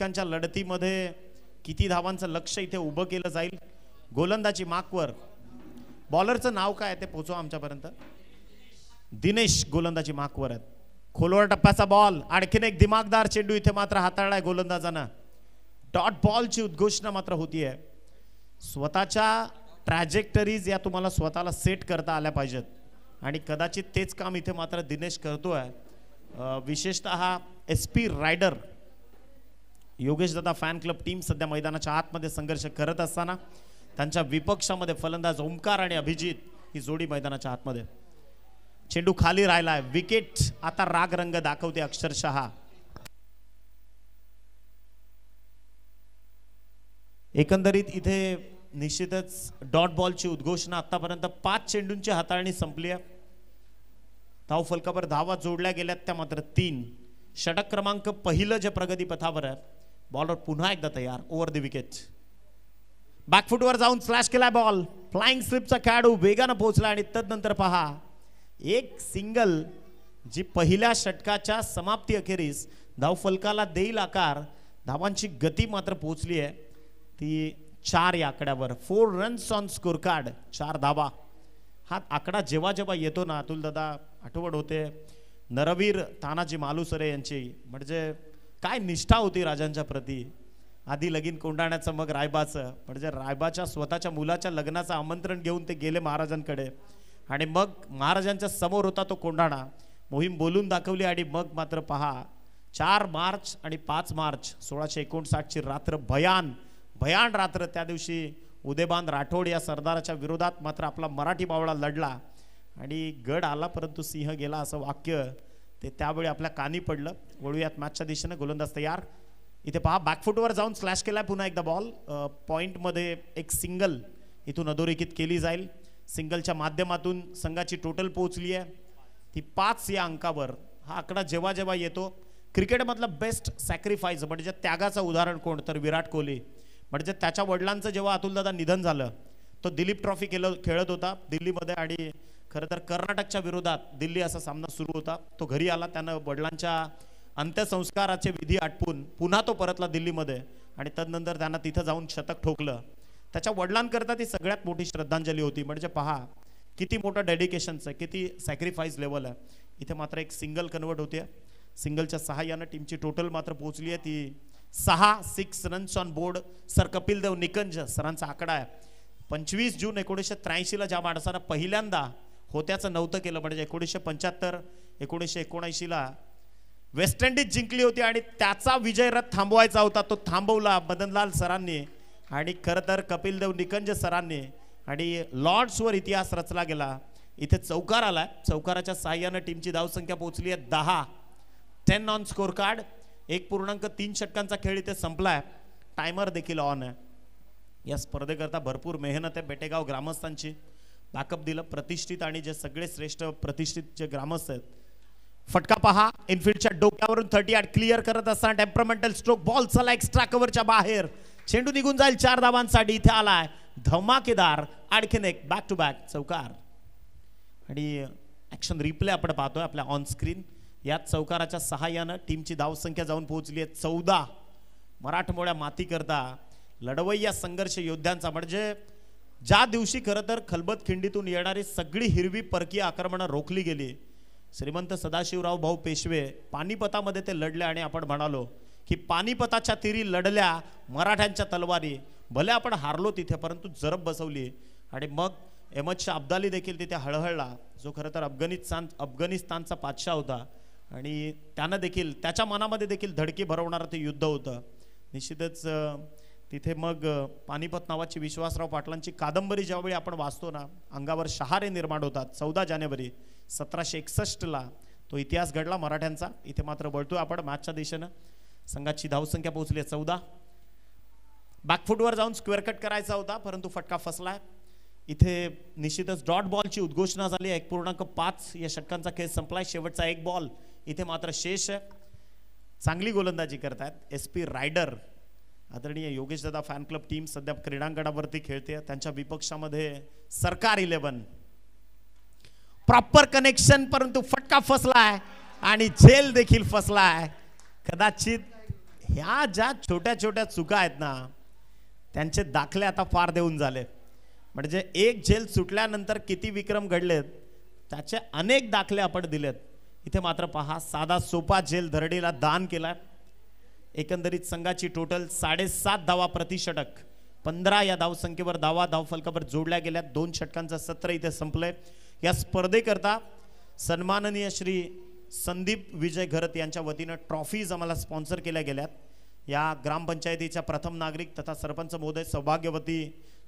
षटकांच्या लढतीमध्ये किती धावांचं लक्ष इथे उभं केलं जाईल. गोलंदाजी मार्कवर. बॉलरचं नाव काय ते पोहोचवा आमच्यापर्यंत. दिनेश गोलंदाजी मार्कवर आहेत. खोलवर टप्प्याचा बॉल. आणखीन एक दिमागदार चेंडू इथे मात्र हाताळलाय गोलंदाजानं. डॉट बॉलची उद्घोषणा मात्र होतीये. स्वतःच्या ट्रॅजेक्टरीज या तुम्हाला स्वतःला सेट करता आल्या पाहिजेत आणि कदाचित तेच काम इथे मात्र दिनेश करतोय. विशेषतः SP रायडर योगेश दादा फॅन क्लब टीम सध्या मैदानाच्या आतमध्ये संघर्ष करत असताना त्यांच्या विपक्षामध्ये फलंदाज ओमकार आणि अभिजित ही जोडी मैदानाच्या आतमध्ये. चेंडू खाली राहिलाय. विकेट आता राग रंग दाखवते अक्षरशः. एकंदरीत इथे निश्चितच डॉट बॉलची उद्घोषणा. आतापर्यंत 5 चेंडूंची हाताळणी संपली आहे. धाव फलकावर धावा जोडल्या गेल्यात त्या मात्र 3. षटक क्रमांक पहिलं जे प्रगती पथावर आहे. बॉलर पुन्हा एकदा तयार. Over the wicket. बॅकफुटवर जाऊन स्लॅश केलाय बॉल. फ्लाइंग स्लिपचा खेळाडू वेगानं पोहोचला आणि तदनंतर पहा एक सिंगल जी पहिल्या षटकाच्या समाप्ती अखेरीस धाव फलकाला देईल आकार. धावांची गती मात्र पोहोचली आहे ती 4 या आकड्यावर. 4 रन्स ऑन स्कोर कार्ड. 4 धावा. हा आकडा जेव्हा जेव्हा येतो ना अतुल दादा आठवण होते नरवीर तानाजी मालुसरे यांची. म्हणजे काय निष्ठा होती राजांच्या प्रती. आधी लगीन कोंडाण्याचं मग रायबाचं. म्हणजे रायबाच्या स्वतःच्या मुलाच्या लग्नाचं आमंत्रण घेऊन ते गेले महाराजांकडे आणि मग महाराजांच्या समोर होता तो कोंडाणा. मोहीम बोलून दाखवली आणि मग मात्र पहा 4 मार्च आणि 5 मार्च 1659 रात्र भयान रात्र. त्या दिवशी उदयबान राठोड या सरदाराच्या विरोधात मात्र आपला मराठी बावळा लढला आणि गड आला परंतु सिंह गेला असं वाक्य ते त्यावेळी आपल्या कानी पडलं. वळूयात मॅचच्या दिशेने. गोलंदाज तयार. इथे पहा बॅकफुटवर जाऊन स्लॅश केलाय पुन्हा एकदा बॉल. पॉइंटमध्ये एक सिंगल इथून अधोरेखित केली जाईल. सिंगलच्या माध्यमातून संघाची टोटल पोहोचली आहे ती 5 या अंकावर. हा आकडा जेव्हा जेव्हा येतो क्रिकेटमधलं बेस्ट सॅक्रिफाईस म्हणजे त्यागाचं उदाहरण कोण तर विराट कोहली. म्हणजे त्याच्या वडिलांचं जेव्हा अतुलदादा निधन झालं तो दिलीप ट्रॉफी खेळत होता दिल्लीमध्ये आणि खरं तर कर्नाटकच्या विरोधात दिल्ली असा सामना सुरू होता. तो घरी आला. त्यानं वडिलांच्या अंत्यसंस्काराचे विधी आटपून पुन्हा तो परतला दिल्लीमध्ये आणि तदनंतर त्यांना तिथं जाऊन शतक ठोकलं. त्याच्या वडिलांकरता ती सगळ्यात मोठी श्रद्धांजली होती. म्हणजे पहा किती मोठं डेडिकेशनचं किती सॅक्रिफाईस लेवल आहे. इथे मात्र एक सिंगल कन्वर्ट होते. सिंगलच्या सहाय्यानं टीमची टोटल मात्र पोहोचली आहे ती 6 runs on board. Sir Kapil Dev निकंज सरांचा आकडा आहे. 25 जून 1983 ज्या माणसानं पहिल्यांदा होत्याचं नव्हतं केलं म्हणजे 1975 1979 वेस्ट इंडिज जिंकली होती आणि त्याचा विजय रथ थांबवायचा होता. तो थांबवला मदनलाल सरांनी आणि खरं तर कपिल देव निकंज सरांनी आणि लॉर्ड्सवर इतिहास रचला गेला. इथे चौकार आलाय. चौकाराच्या सहाय्यानं टीमची धावसंख्या पोहोचली आहे 10. 10 ऑन स्कोर कार्ड. 1.3 षटकांचा खेळ इथे संपलाय. टायमर देखील ऑन आहे. या स्पर्धेकरता भरपूर मेहनत आहे बेटेगाव ग्रामस्थांची. बॅकअप दिलं प्रतिष्ठित आणि जे सगळे श्रेष्ठ प्रतिष्ठित जे ग्रामस्थ आहेत. फटका पहा इनफिल्डच्या डोक्यावरून 38 क्लिअर करत असताना टेम्परमेंटल स्ट्रोक. बॉल चला एक्स्ट्रा कव्हरच्या बाहेर. चेंडू निघून जाईल 4 धावांसाठी. इथे आलाय धमाकेदार आणखीन एक बॅक टू बॅक चौकार आणि ऍक्शन रिप्ले आपण पाहतोय आपल्या ऑन स्क्रीन. यात चौकाराच्या सहाय्यानं टीमची धावसंख्या जाऊन पोहोचली आहे 14. मराठमोळ्या माती करता लढवय्या संघर्ष योद्ध्यांचा म्हणजे ज्या दिवशी खरं तर खलबत खिंडीतून येणारी सगळी हिरवी परकीय आक्रमणं रोखली गेली. श्रीमंत सदाशिवराव भाऊ पेशवे पानिपतामध्ये ते लढले आणि आपण म्हणालो की पानिपताच्या तीरी लढल्या मराठ्यांच्या तलवारी. भले आपण हारलो तिथे परंतु जरब बसवली आणि मग अहमद शाह अब्दाली देखील तिथे हळहळला जो खरं तर अफगाणिस्तानचा पातशाह होता आणि त्यानं देखील त्याच्या मनामध्ये देखील धडकी भरवणारं ते युद्ध होतं. निश्चितच तिथे मग पानिपत नावाची विश्वासराव पाटलांची कादंबरी ज्यावेळी आपण वाचतो ना अंगावर शहारे निर्माण होतात. 14 जानेवारी 1761 तो इतिहास घडला मराठ्यांचा. इथे मात्र वळतोय आपण मॅचच्या दिशेनं. संघाची धावसंख्या पोहोचली आहे 14. बॅकफुटवर जाऊन स्क्वेअर कट करायचा होता परंतु फटका फसलाय. इथे निश्चितच डॉट बॉलची उद्घोषणा झाली. 1.5 या षटकांचा खेळ संपलाय. शेवटचा 1 बॉल इथे मात्र शेष आहे. चांगली गोलंदाजी करतायत SP रायडर. आदरणीय योगेश दादा फॅन क्लब टीम सध्या क्रीडांगणावरती खेळते. त्यांच्या विपक्षामध्ये सरकार 11. प्रॉपर कनेक्शन परंतु फटका फसलाय आणि झेल देखील फसलाय. कदाचित ह्या ज्या छोट्या छोट्या चुका आहेत ना त्यांचे दाखले आता फार देऊन झाले. म्हणजे एक झेल सुटल्यानंतर किती विक्रम घडलेत त्याचे अनेक दाखले आपण दिलेत. इथे मात्र पहा साधा सोपा झेल धरडीला दान केला. एकंदरीत संघाची टोटल 7.5 धावा प्रति षटक 15 या धावसंख्येवर धाव फलकावर जोडल्या गेल्या. 2 षटकांचं सत्र इथे संपलंय. या स्पर्धेकरता सन्माननीय श्री संदीप विजय घरत यांच्या वतीनं ट्रॉफीज आम्हाला स्पॉन्सर केल्या गेल्यात. या ग्रामपंचायतीच्या प्रथम नागरिक तथा सरपंच महोदय सौभाग्यवती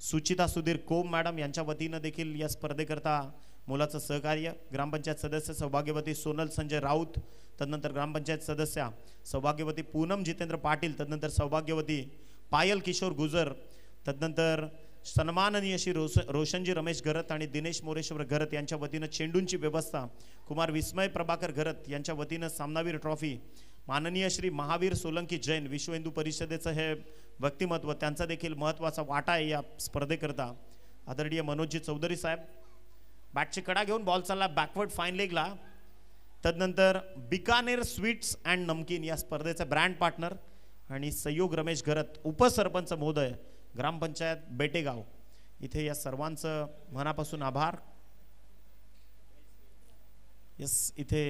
सुचिता सुधीर कोम मॅडम यांच्या वतीनं देखील या स्पर्धेकरता मुलाचं सहकार्य. ग्रामपंचायत सदस्य सौभाग्यवती सोनल संजय राऊत, तदनंतर ग्रामपंचायत सदस्या सौभाग्यवती पूनम जितेंद्र पाटील, तदनंतर सौभाग्यवती पायल किशोर गुजर, तदनंतर सन्माननीय श्री रोशनजी रमेश घरत आणि दिनेश मोरेश्वर घरत यांच्या वतीनं चेंडूंची व्यवस्था. कुमार विस्मय प्रभाकर घरत यांच्या वतीनं सामनावीर ट्रॉफी. माननीय श्री महावीर सोलंकी जैन विश्व हिंदू परिषदेचं हे व्यक्तिमत्व त्यांचा देखील महत्त्वाचा वाटा आहे या स्पर्धेकरता. आदरणीय मनोजजी चौधरी साहेब बॅटची कडा घेऊन बॉल चालला बॅकवर्ड फाईन लेगला. तदनंतर बिकानेर स्वीट्स अँड नमकीन या स्पर्धेचे ब्रँड पार्टनर आणि सहयोग रमेश घरत उपसरपंच महोदय ग्रामपंचायत बेटेगाव. इथे या सर्वांचं मनापासून आभार. यस इथे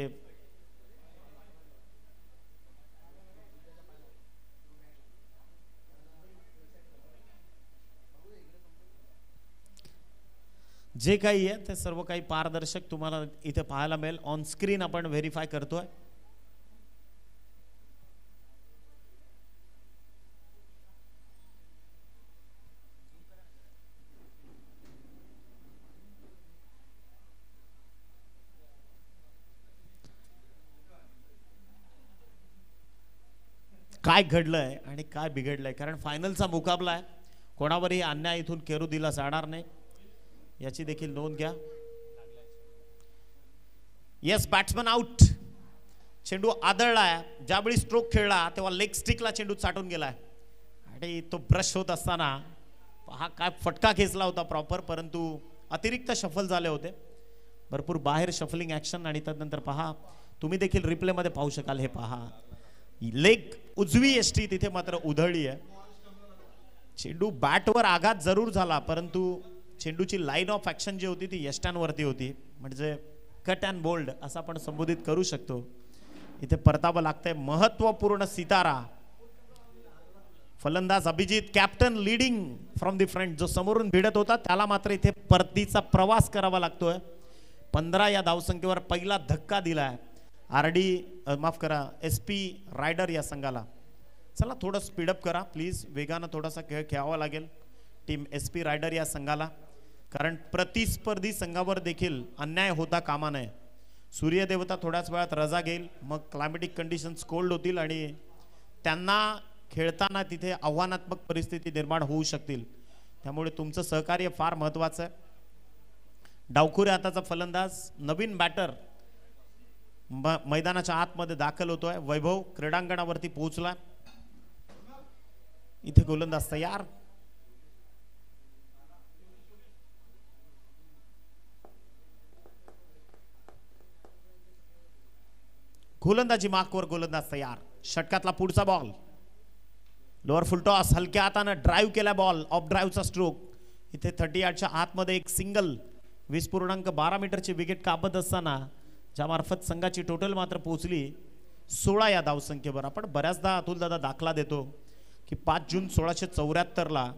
जे काही आहे ते सर्व काही पारदर्शक तुम्हाला इथे पाहायला मिळेल. ऑन स्क्रीन आपण व्हेरीफाय करतोय. काय घडलंय आणि काय बिघडलंय, कारण फायनलचा मुकाबला आहे. कोणावरही अन्याय इथून केरू दिला जाणार नाही याची देखील नोंद घ्या. Yes batsman out. चेंडू आदळलाय. ज्यावेळी स्ट्रोक खेळला तेव्हा लेग स्टिकला चेंडू चाटून गेलाय आणि तो ब्रश होत असताना हा काय फटका खेचला होता प्रॉपर, परंतु अतिरिक्त शफल झाले होते. भरपूर बाहेर शफलिंग ऍक्शन आणि त्यानंतर पहा तुम्ही देखील रिप्ले मध्ये पाहू शकाल. हे पहा लेग उजवी एसटी तिथे मात्र उधळली आहे. चेंडू बॅटवर आघात जरूर झाला परंतु चेंडूची लाईन ऑफ ऍक्शन जी होती ती यष्टांवरती होती. म्हणजे कट अँड बोल्ड असं आपण संबोधित करू शकतो. इथे परतावं लागतंय. महत्वपूर्ण सितारा फलंदाज Abhijit captain leading from the front जो समोरून भिडत होता त्याला मात्र इथे परतीचा प्रवास करावा लागतोय. 15 या धावसंख्येवर पहिला धक्का दिलाय माफ करा SP रायडर या संघाला. चला थोडं स्पीडअप करा प्लीज. वेगानं थोडासा खेळ खेळावा लागेल टीम SP रायडर या संघाला, कारण प्रतिस्पर्धी संघावर देखील अन्याय होता कामा नये. सूर्यदेवता थोड्याच वेळात रजा घेईल. मग क्लायमेटिक कंडिशन्स कोल्ड होतील आणि त्यांना खेळताना तिथे आव्हानात्मक परिस्थिती निर्माण होऊ शकतील. त्यामुळे तुमचं सहकार्य फार महत्त्वाचं आहे. डावखुरे हाताचा फलंदाज नवीन बॅटर मैदानाच्या आतमध्ये दाखल होतोय. वैभव क्रीडांगणावरती पोहोचला. इथे गोलंदाज तयार. गोलंदाजी मार्कवर गोलंदाज तयार. षटकातला पुढचा बॉल लोअर फुल टॉस हलक्या हाताने ड्राईव्ह केला बॉल. Of ड्राईव्हचा stroke. इथे 30 यार्डच्या आतमध्ये एक सिंगल 20.12 मीटरची विकेट कापत असताना ज्यामार्फत संघाची टोटल मात्र पोहोचली 16 या धावसंख्येवर. आपण बऱ्याचदा अतुल दादा दाखला देतो की 5 जून 1674ला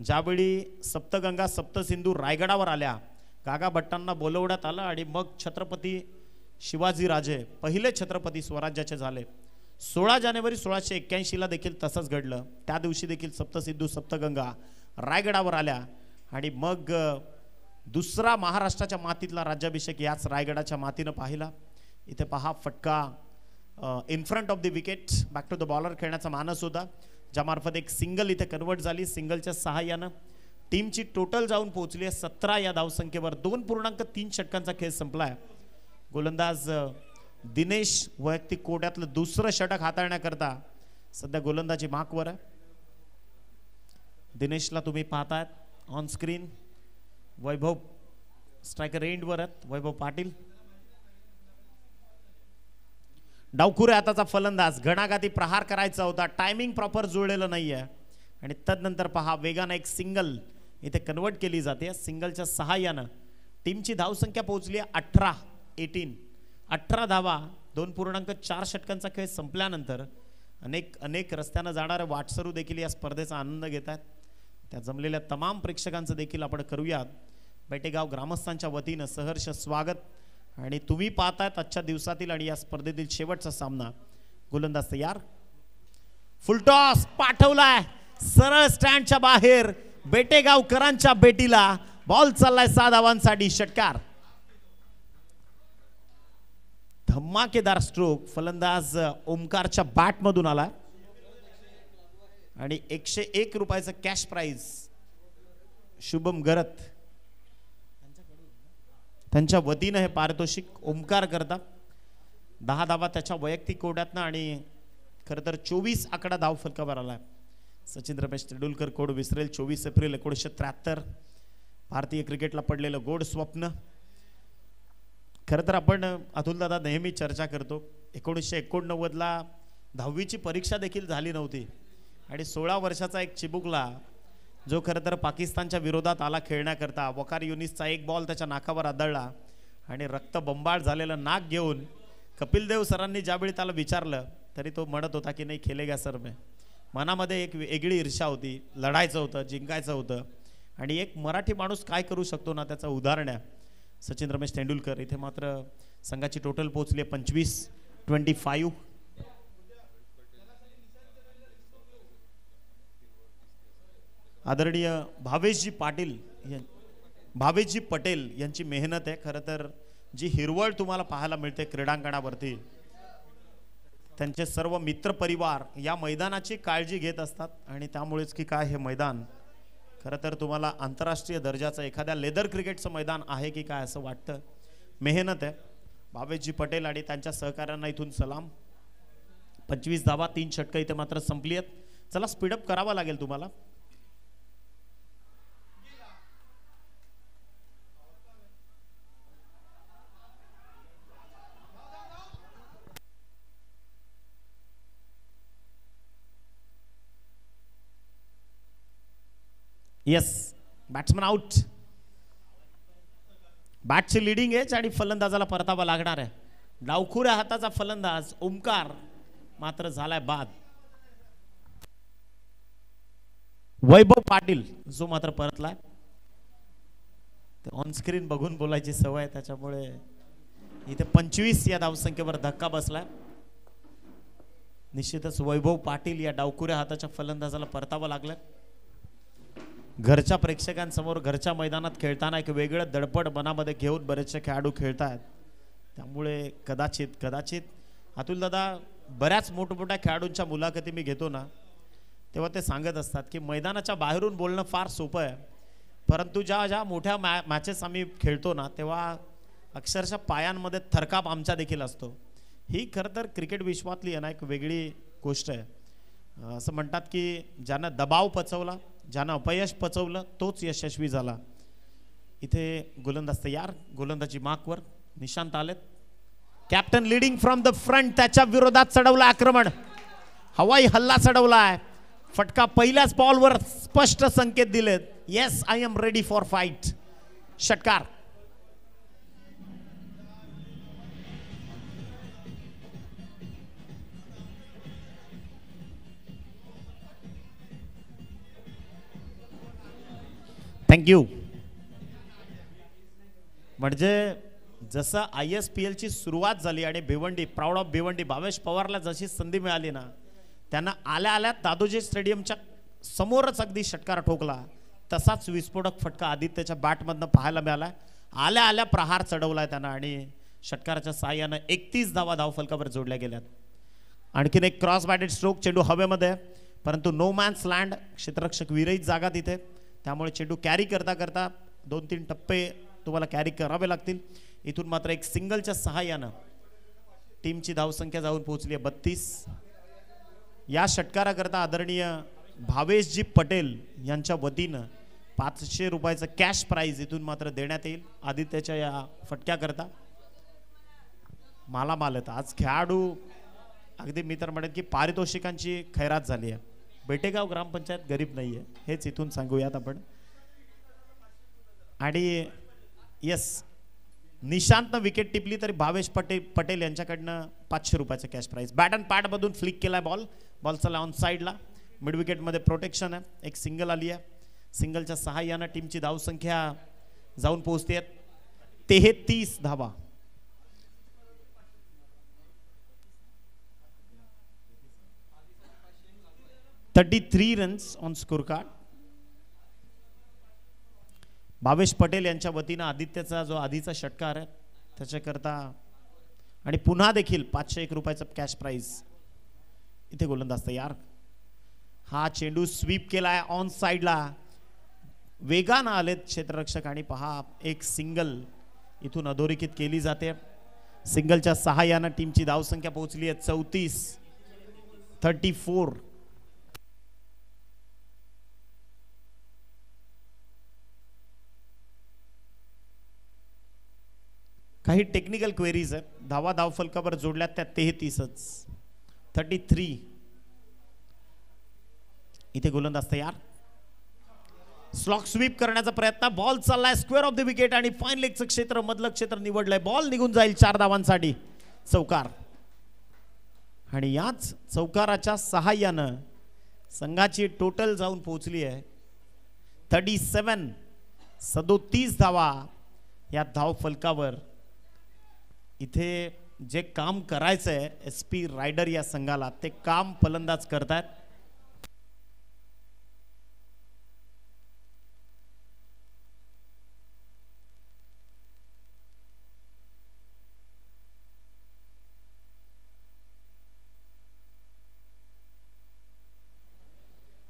ज्यावेळी सप्तगंगा सप्तसिंधू रायगडावर आल्या काका भट्टांना बोलवण्यात आलं आणि मग छत्रपती शिवाजी राजे पहिले छत्रपती स्वराज्याचे झाले. 16 जानेवारी 1681ला देखील तसंच घडलं. त्या दिवशी देखील सप्तसिंधू सप्तगंगा रायगडावर आल्या आणि मग दुसरा महाराष्ट्राच्या मातीतला राज्याभिषेक याच रायगडाच्या मातीनं पाहिला. इथे पहा फटका in front of the wicket back to the bowler खेळण्याचा मानस होता ज्यामार्फत एक सिंगल इथे कन्वर्ट झाली. सिंगलच्या सहाय्यानं टीमची टोटल जाऊन पोहोचली आहे 17 या धावसंख्येवर. 2.3 षटकांचा खेळ संपलाय. गोलंदाज दिनेश वैयक्तिक कोट्यातलं दुसरं षटक हाताळण्याकरता सध्या गोलंदाजी मार्कवर आहे. दिनेशला तुम्ही पाहतायत ऑन स्क्रीन. वैभव स्ट्रायकर एंडवर आहेत. वैभव पाटील डावखुरे हाताचा फलंदाज, घणाघाती प्रहार करायचा होता, टायमिंग प्रॉपर जुळलेलं नाहीये आणि तदनंतर पहा वेगाने एक सिंगल इथे कन्वर्ट केली जाते. सिंगलच्या सहाय्यानं टीमची धावसंख्या पोहोचली 18 धावा 2.4 षटकांचा खेळ संपल्यानंतर अनेक रस्त्यानं जाणारे वाटसरू देखील या स्पर्धेचा आनंद घेत आहेत. त्या जमलेल्या तमाम प्रेक्षकांचं देखील आपण करूयात बेटेगाव ग्रामस्थांच्या वतीनं सहर्ष स्वागत. आणि तुम्ही पाहतायत आजच्या दिवसातील आणि या स्पर्धेतील शेवटचा सामना. गोलंदाज तयार, फुलटॉस पाठवलाय सरळ स्टँडच्या बाहेर, बेटेगावकरांच्या बेटीला बॉल चाललाय 6 धावांसाठी. षटकार, धमाकेदार स्ट्रोक फलंदाज ओमकारच्या बॅट मधून आला आणि 101 रुपयाचं कॅश प्राइज शुभम गरत त्यांच्या वतीनं हे पारितोषिक ओमकार करता. 10 धावा त्याच्या वैयक्तिक कोड्यातनं आणि खरं तर 24 आकडा धाव फलकावर आलाय. Sachin Ramesh Tendulkar code visceral. 24 April 1973 भारतीय क्रिकेटला पडलेलं गोड स्वप्न. खरं तर आपण अतुल दादा नेहमी चर्चा करतो 1989ला 10वीची परीक्षा देखील झाली नव्हती आणि 16 वर्षाचा एक चिबुकला जो खरं तर पाकिस्तानच्या विरोधात आला खेळण्याकरता, वकार युनिसचा एक बॉल त्याच्या नाकावर आदळला आणि रक्त बंबाळ झालेलं नाक घेऊन कपिल देव सरांनी ज्यावेळी त्याला विचारलं तरी तो म्हणत होता की नाही खेलेगा सर मैं. मनामध्ये एक वेगळी ईर्ष्या होती, लढायचं होतं, जिंकायचं होतं. आणि एक मराठी माणूस काय करू शकतो ना त्याचं उदाहरण आहे सचिन रमेश तेंडुलकर. इथे मात्र संघाची टोटल पोहोचली 25-25. आदरणीय भावेशजी पटेल यांची मेहनत आहे. खरं तर जी हिरवळ तुम्हाला पाहायला मिळते क्रीडांगणावरती, त्यांचे सर्व मित्र परिवार या मैदानाची काळजी घेत असतात आणि त्यामुळेच की काय हे मैदान खरं तर तुम्हाला आंतरराष्ट्रीय दर्जाचं एखाद्या लेदर क्रिकेटचं मैदान आहे की काय असं वाटतं. मेहनत आहे भावेशजी पटेल आणि त्यांच्या सहकाऱ्यांना इथून सलाम. 25 धावा 3 षटकं इथे मात्र संपली आहेत. चला स्पीडअप करावा लागेल तुम्हाला. Yes, batsman out. बॅटची लीडिंग एज आणि फलंदाजाला परतावा लागणार आहे. डावखुऱ्या हाताचा फलंदाज ओमकार मात्र झालाय बाद. वैभव पाटील जो मात्र परतलाय. ऑन स्क्रीन बघून बोलायची सवय त्याच्यामुळे इथे 25 या धावसंख्येवर धक्का बसलाय. निश्चितच वैभव पाटील या डावखुऱ्या हाताच्या फलंदाजाला परतावा लागलाय. घरच्या प्रेक्षकांसमोर घरच्या मैदानात खेळताना एक वेगळं दडपड मनामध्ये घेऊन बरेचसे खेळाडू खेळतात. त्यामुळे कदाचित अतुल दादा बऱ्याच मोठमोठ्या खेळाडूंच्या मुलाखती मी घेतो ना तेव्हा ते सांगत असतात की मैदानाच्या बाहेरून बोलणं फार सोपं आहे, परंतु ज्या मोठ्या मॅचेस आम्ही खेळतो ना तेव्हा अक्षरशः पायांमध्ये थरकाप आमच्या देखील असतो. ही खरं तर क्रिकेट विश्वातली आहे ना एक वेगळी गोष्ट आहे. असं म्हणतात की ज्यानं दबाव पचवला, ज्यानं अपयश पचवलं तोच यशस्वी झाला. इथे गोलंदाज तयार, गोलंदाजी मार्कवर निशांत आलेत. Captain leading from the front, त्याच्या विरोधात चढवलं आक्रमण, हवाई हल्ला चढवलाय. फटका पहिल्याच बॉलवर स्पष्ट संकेत दिलेत, yes I am ready for fight. षटकार, थँक्यू. म्हणजे जसं ISPL ची सुरुवात झाली आणि भिवंडी, प्राऊड ऑफ भिवंडी, भावेश पवारला जशी संधी मिळाली ना त्यांना आल्या आल्या दादोजी स्टेडियमच्या समोरच अगदी षटकार ठोकला. तसाच विस्फोटक फटका आदित्यच्या बॅटमधनं पाहायला मिळाला. आल्या आल्या प्रहार चढवलाय त्यांना आणि षटकाराच्या साहाय्यानं 31 धावा धावफलकावर जोडल्या गेल्यात. आणखीन एक क्रॉस बॅटेड स्ट्रोक, चेंडू हवेमध्ये परंतु नो मॅन्स लँड, क्षेत्ररक्षक विरहित जागा तिथे, त्यामुळे चेंडू कॅरी करता करता 2-3 टप्पे तुम्हाला कॅरी करावे लागतील. इथून मात्र एक सिंगलच्या सहाय्यानं टीमची धावसंख्या जाऊन पोहोचली आहे 32. या षटकाराकरता आदरणीय भावेशजी पटेल यांच्या वतीनं 500 रुपयाचं कॅश प्राइज इथून मात्र देण्यात येईल आदित्यच्या या फटक्याकरता. मालामाल आहेत आज खेळाडू, अगदी मी तर म्हणेन की पारितोषिकांची खैरात झाली आहे. बेटेगाव ग्रामपंचायत गरीब नाहीये, हेच इथून सांगूयात आपण. आणि यस, निशांतनं विकेट टिपली तरी भावेश पटेल यांच्याकडनं 500 रुपयाचं cash prize. Bat and pad मधून फ्लिक केलाय बॉल चला ऑन साईडला. मिड विकेट मध्ये प्रोटेक्शन आहे. एक सिंगल आली आहे. सिंगलच्या सहाय्यानं टीमची धावसंख्या जाऊन पोहोचते 33 धावा. $33 runs on score card. Bhavesh Patel यांच्या वतीनं आदित्यचा जो आधीचा षटकार आहे त्याच्याकरता आणि पुन्हा देखील 501 रुपयाचं कॅश प्राइज. इथे गोलंदाज तयार. हा चेंडू स्वीप केलाय ऑन साइडला. वेगानं आलेत क्षेत्ररक्षक आणि पहा एक सिंगल इथून अधोरेखित केली जाते. सिंगलच्या सहाय्यानं टीमची धावसंख्या पोहोचली आहे 34. काही टेक्निकल क्वेरीज आहेत. धाव फलकावर जोडल्यात त्या 33च. 33. इथे गोलंदाज तयार. स्लॉक स्वीप करण्याचा प्रयत्न. बॉल चाललाय स्क्वेअर ऑफ द विकेट आणि फाईन लेगचं क्षेत्र, मधलं क्षेत्र निवडलंय. बॉल निघून जाईल 4 धावांसाठी. चौकार. आणि याच चौकाराच्या सहाय्यानं संघाची टोटल जाऊन पोहोचली आहे 37 धावा या धाव फलकावर. इथे जे काम करायचंय SP रायडर या संघाला ते काम फलंदाज करतात.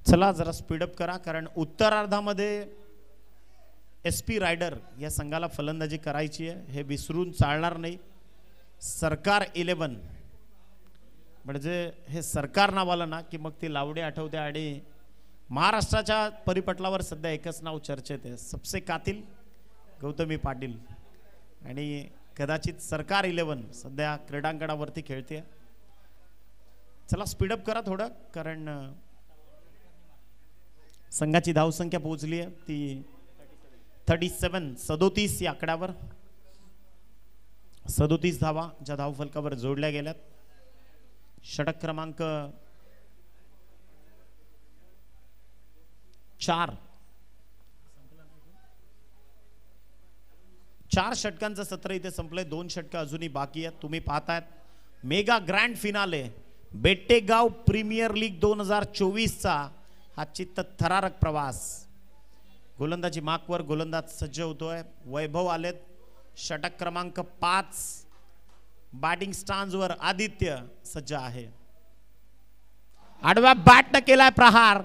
चला जरा स्पीडअप करा, कारण उत्तरार्धामध्ये SP रायडर या संघाला फलंदाजी करायची आहे, हे विसरून चालणार नाही. सरकार 11 म्हणजे हे सरकार नाव आलं ना की मग ती लावडे आठवते. आणि महाराष्ट्राच्या परिपटलावर सध्या एकच नाव चर्चेत आहे, सबसे कातिल गौतमी पाटील. आणि कदाचित सरकार 11 सध्या क्रीडांगणावरती खेळते. चला स्पीडअप करा थोडं, कारण संघाची धावसंख्या पोहोचली आहे ती 37 या आकड्यावर. 37 धावा ज्या धाव फलकावर जोडल्या गेल्यात. षटक क्रमांक 4. 4 षटकांचं सत्र इथे संपलंय. 2 षटकं अजूनही बाकी आहेत. तुम्ही पाहतायत mega grand finale Betegaon premier league 2024चा हा चित्त थरारक प्रवास. गोलंदाजी मार्कवर गोलंदाज सज्ज होतोय. वैभव आलेत. षटक क्रमांक 5. बॅटिंग स्टांजवर आदित्य सज्ज आहे. आडव्या बॅटनं केलाय प्रहार.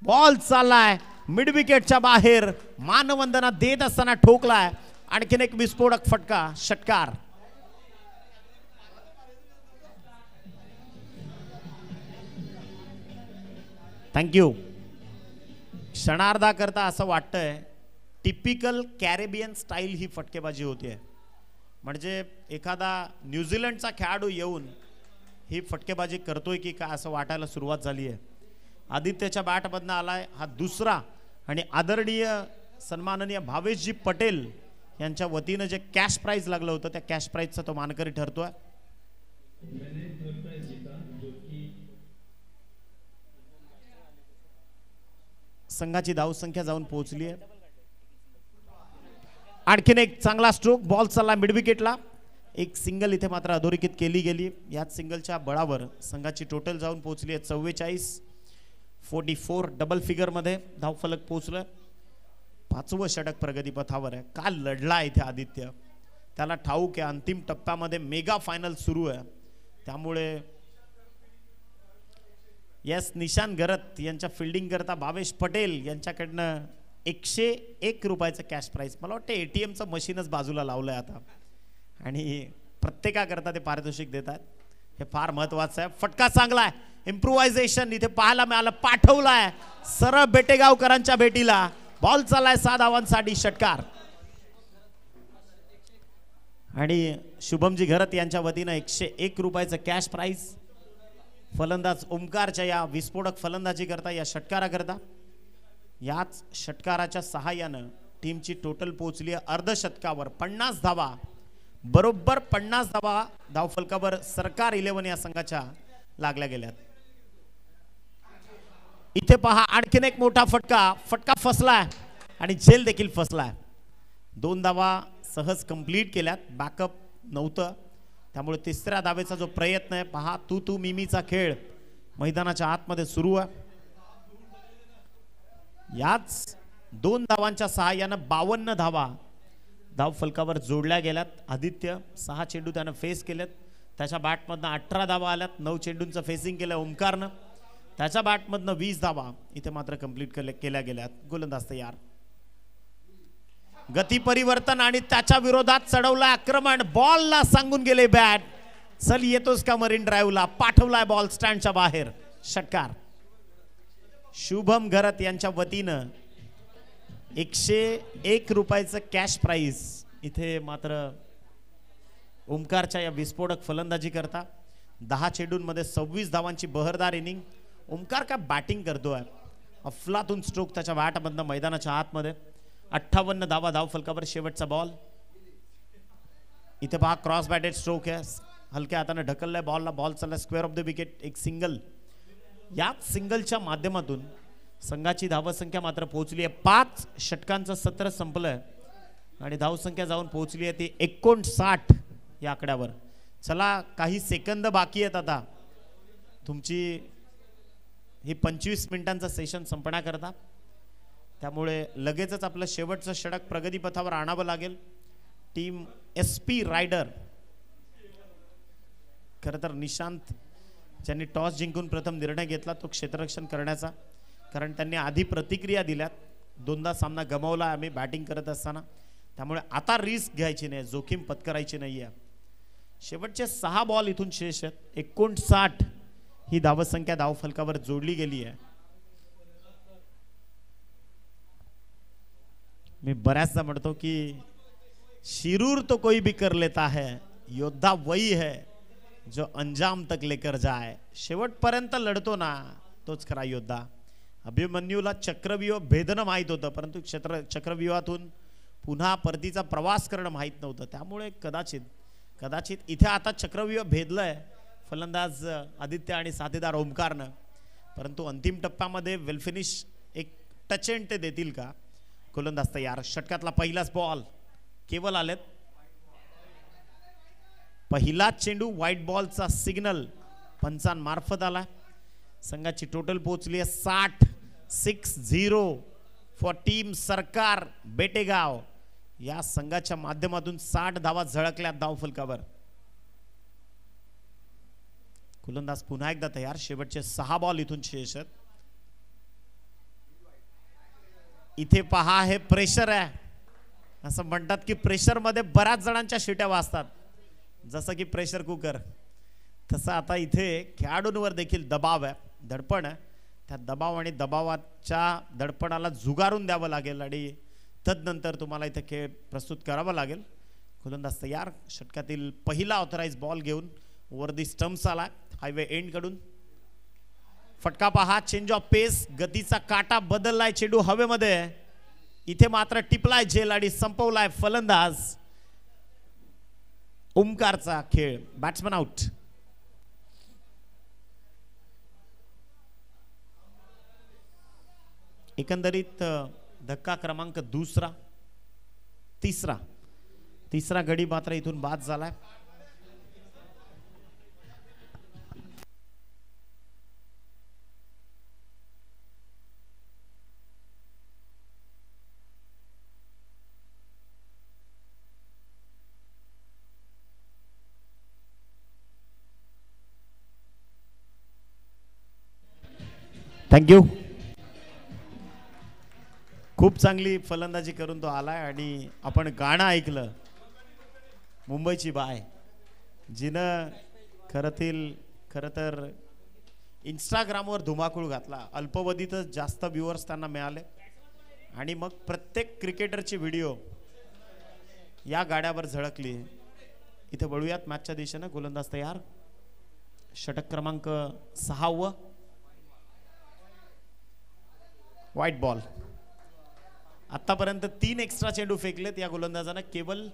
बॉल चाललाय मिड विकेटच्या बाहेर. मानवंदना देत असताना ठोकलाय. आणखीन एक विस्फोटक फटका. षटकार. थँक्यू. क्षणार्धा करता असं वाटतंय टिपिकल कॅरेबियन स्टाईल ही फटकेबाजी होतीये. म्हणजे एखादा न्यूझीलंडचा खेळाडू येऊन ही फटकेबाजी करतोय की काय असं वाटायला सुरुवात झाली आहे. आदित्यच्या बॅटमधनं आलाय हा दुसरा. आणि आदरणीय सन्माननीय भावेशजी पटेल यांच्या वतीनं जे कॅश प्राइज लागलं होतं त्या कॅश प्राइजचा तो मानकरी ठरतोय. संघाची धावसंख्या जाऊन पोहोचली आहे. आणखीन एक चांगला स्ट्रोक. बॉल चालला मिड विकेटला. एक सिंगल इथे मात्र अधोरेखित केली गेली. याच सिंगलच्या बळावर संघाची टोटल जाऊन पोहोचली आहे 44 डबल फिगर मध्ये धावफलक पोहोचलं. 5वं षटक प्रगतीपथावर आहे. काल लढला इथे आदित्य. त्याला ठाऊक आहे अंतिम टप्प्यामध्ये मेगा फायनल सुरू आहे. त्यामुळे यस, निशान गरत यांच्या फिल्डिंग करता भावेश पटेल यांच्याकडनं 101 रुपयाचं कॅश प्राइज. मला वाटतं ATMचं मशीनच बाजूला लावलंय आता आणि प्रत्येकाकरता ते पारितोषिक देतात. हे फार महत्वाचं आहे. फटका चांगला आहे. इम्प्रोव्हायझेशन इथे पाहायला मिळालं. पाठवलाय सरळ बेटेगावकरांच्या भेटीला. बॉल चाललाय 6 धावांसाठी. षटकार. आणि शुभमजी घरत यांच्या वतीनं 101 रुपयाचं कॅश प्राइज. फलंदाज ओमकारच्या या विस्फोटक फलंदाजी करता या षटकाराकरता याच षटकाराच्या सहाय्यानं टीमची टोटल पोहोचली आहे अर्धशतकावर 50 धावा बरोबर 50 धावा धावफलकावर सरकार 11 या संघाच्या लागल्या गेल्यात. इथे पहा आणखीन एक मोठा फटका फसलाय आणि झेल देखील फसलाय. 2 धावा सहज कंप्लीट केल्यात बॅकअप नव्हतं त्यामुळे तिसऱ्या धावेचा जो प्रयत्न आहे पहा तू मिमीचा खेळ मैदानाच्या आतमध्ये सुरू आहे. याच 2 धावांच्या सहाय्यानं 52 धावा धावफलकावर जोडल्या गेल्यात. आदित्य 6 चेंडू त्यानं फेस केलेत त्याच्या बॅटमधनं 18 धावा आल्यात. 9 चेंडूंचं फेसिंग केलं ओमकारनं त्याच्या बॅटमधनं 20 धावा इथे मात्र कंप्लीट केल्या गेल्यात. गोलंदाज तयार. गती परिवर्तन आणि त्याच्या विरोधात चढवलं आक्रमण बॉलला सांगून गेले बॅट चल येतोस का मरीन ड्राईव्हला पाठवलाय बॉल स्टँडच्या बाहेर. षटकार. शुभम घरत यांच्या वतीनं 101 रुपयाचं कॅश प्राइज इथे मात्र ओमकारच्या या विस्फोटक फलंदाजी करता 10 चेंडूंमध्ये 26 धावांची बहरदार इनिंग. ओमकार काय बॅटिंग करतोय अफलातून स्ट्रोक त्याच्या बॅटमधनं मैदानाच्या आतमध्ये. 58 धावा धावफलकावर शेवटचा बॉल. इथे पहा क्रॉस बॅटेड स्ट्रोक आहे हलक्या हाताने ढकललाय बॉलला. बॉल चालला स्क्वेअर ऑफ द विकेट. एक सिंगल. याच सिंगलच्या माध्यमातून संघाची धावसंख्या मात्र पोहोचली आहे 5 षटकांचं सत्र संपलंय आणि धावसंख्या जाऊन पोहोचली आहे ती 59 या आकड्यावर. चला काही सेकंद बाकी आहेत आता तुमची ही 25 मिनिटांचं सेशन संपण्याकरता त्यामुळे लगेचच आपलं शेवटचं षटक प्रगतीपथावर आणावं लागेल. टीम SP रायडर खरं तर निशांत ज्यांनी टॉस जिंकून प्रथम निर्णय घेतला तो क्षेत्ररक्षण करण्याचा कारण त्यांनी आधी प्रतिक्रिया दिल्यात. 2दा सामना गमावला आम्ही बॅटिंग करत असताना त्यामुळे आता रिस्क घ्यायची नाही जोखीम पत्करायची नाहीये. शेवटचे 6 बॉल इथून शेष आहेत. 59 ही धावसंख्या धावफलकावर जोडली गेली आहे. मी बऱ्याचदा म्हणतो की शिरूर तो कोई भी कर लेता है योद्धा वही है जो अंजाम तक लेकर जाए. शेवटपर्यंत लढतो ना तोच खरा योद्धा. अभिमन्यूला चक्रव्यूह भेदणं माहीत होतं परंतु चक्रव्यूहातून पुन्हा परतीचा प्रवास करणं माहीत नव्हतं त्यामुळे कदाचित इथे आता चक्रव्यूह भेदलंय फलंदाज आदित्य आणि साथीदार ओमकारनं. परंतु अंतिम टप्प्यामध्ये वेल फिनिश एक टच एंड ते देतील का. गोलंदाज तयार. षटकातला पहिलाच बॉल केवल आलेत. पहिलाच चेंडू व्हाईट बॉलचा सिग्नल पंचांमार्फत आला. संघाची टोटल पोहोचली आहे 60 फॉर टीम सरकार बेटेगाव. या संघाच्या माध्यमातून 60 धावा झळकल्या धावफलकावर. गोलंदाज पुन्हा एकदा तयार. शेवटचे 6 बॉल इथून शेष आहेत. इथे पहा हे प्रेशर आहे असं म्हणतात की प्रेशर मध्ये बऱ्याच जणांच्या शिट्या वाजतात जसं की प्रेशर कुकर तसं आता इथे खेळाडूंवर देखील दबाव आहे धडपण आहे. त्या दबाव आणि दबावाच्या दडपणाला झुगारून द्यावं लागेल आणि तदनंतर तुम्हाला इथे खेळ प्रस्तुत करावा लागेल. गोलंदाज तयार. षटकातील पहिला ऑथराइज बॉल घेऊन ओव्हर दी स्टम्प्स आला हायवे एंड कडून. फटका पहा चेंज ऑफ पेस. गतीचा काटा बदललाय चेंडू हवेमध्ये. इथे मात्र टिपलाय झेल आणि संपवलाय फलंदाज ओमकारचा खेळ. Batsman out. एकंदरीत धक्का क्रमांक तिसरा गडी मात्र इथून बाद झालाय. थँक्यू. खूप चांगली फलंदाजी करून तो आलाय आणि आपण गाणं ऐकलं मुंबईची बाय जिनं खरं तर इंस्टाग्रामवर धुमाकूळ घातला. अल्पावधीतच जास्त व्ह्यूअर्स त्यांना मिळाले आणि मग प्रत्येक क्रिकेटरची व्हिडिओ या गाड्यावर झळकली. इथे वळूयात मॅचच्या दिशेनं. गोलंदाज तयार. षटक क्रमांक 6. White ball. आतापर्यंत 3 एक्स्ट्रा चेंडू फेकलेत या गोलंदाजानं. केवळ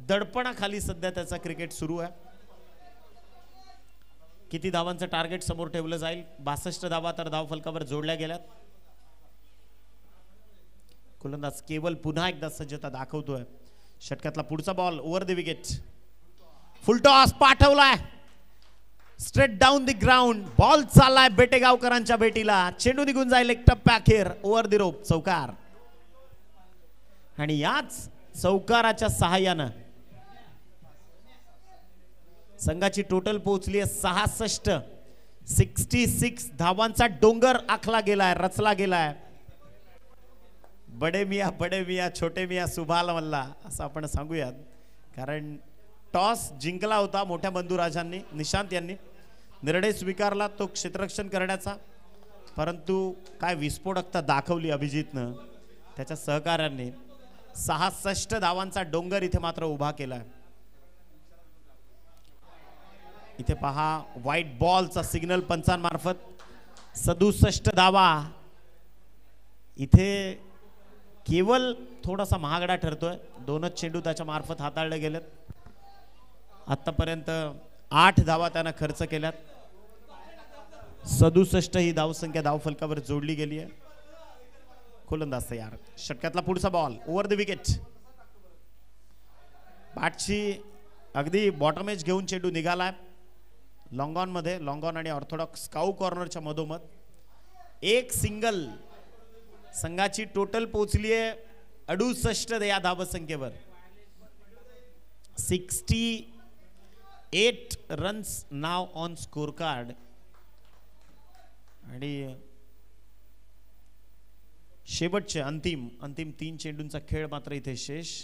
दडपणाखाली सध्या त्याचा क्रिकेट सुरू आहे. किती धावांचं टार्गेट समोर ठेवलं जाईल? 62 धावा तर धाव फलकावर जोडल्या गेल्यात. गोलंदाज केवळ पुन्हा एकदा सज्जता दाखवतोय. षटकातला पुढचा ball over the wicket. Full toss पाठवलाय straight down the ground. Ball चाललाय बेटेगावकरांच्या भेटीला. चेंडू निघून जाईल एक टप्प्याखेर. Over the rope. चौकार. आणि याच चौकाराच्या सहाय्यानं संघाची टोटल पोहोचली आहे 66. 66 धावांचा डोंगर आखला गेलाय, रचला गेलाय. बडे मिया छोटे मिया सुभाल मल्ला असं आपण सांगूयात. कारण टॉस जिंकला होता मोठ्या बंधुराजांनी, निशांत यांनी. निर्णय स्वीकारला तो क्षेत्ररक्षण करण्याचा. परंतु काय विस्फोटकता दाखवली अभिजितनं त्याच्या सहकाऱ्यांनी. 66 धावांचा डोंगर इथे मात्र उभा केलाय. इथे पहा व्हाईट बॉलचा सिग्नल पंचांमार्फत. 67 धावा. इथे केवळ थोडासा महागडा ठरतोय. 2च चेंडू त्याच्या मार्फत हाताळले गेलेत. आतापर्यंत 8 धावा त्यानं खर्च केल्यात. 67 ही धावसंख्या धावफलकावर जोडली गेली आहे. गोलंदाज तयार. षटकातला पुढचा बॉल ओव्हर द विकेट. बॅटची अगदी बॉटम एज घेऊन चेंडू निघालाय. लॉंग ऑन मध्ये, लॉंग ऑन आणि ऑर्थोडॉक्स काऊ कॉर्नरच्या मधोमध. एक सिंगल. संघाची टोटल पोहोचली आहे 68 या धावसंख्येवर. 68 runs now on score card. आणि शेवटचे अंतिम 3 चेंडूंचा खेळ मात्र इथे शेष.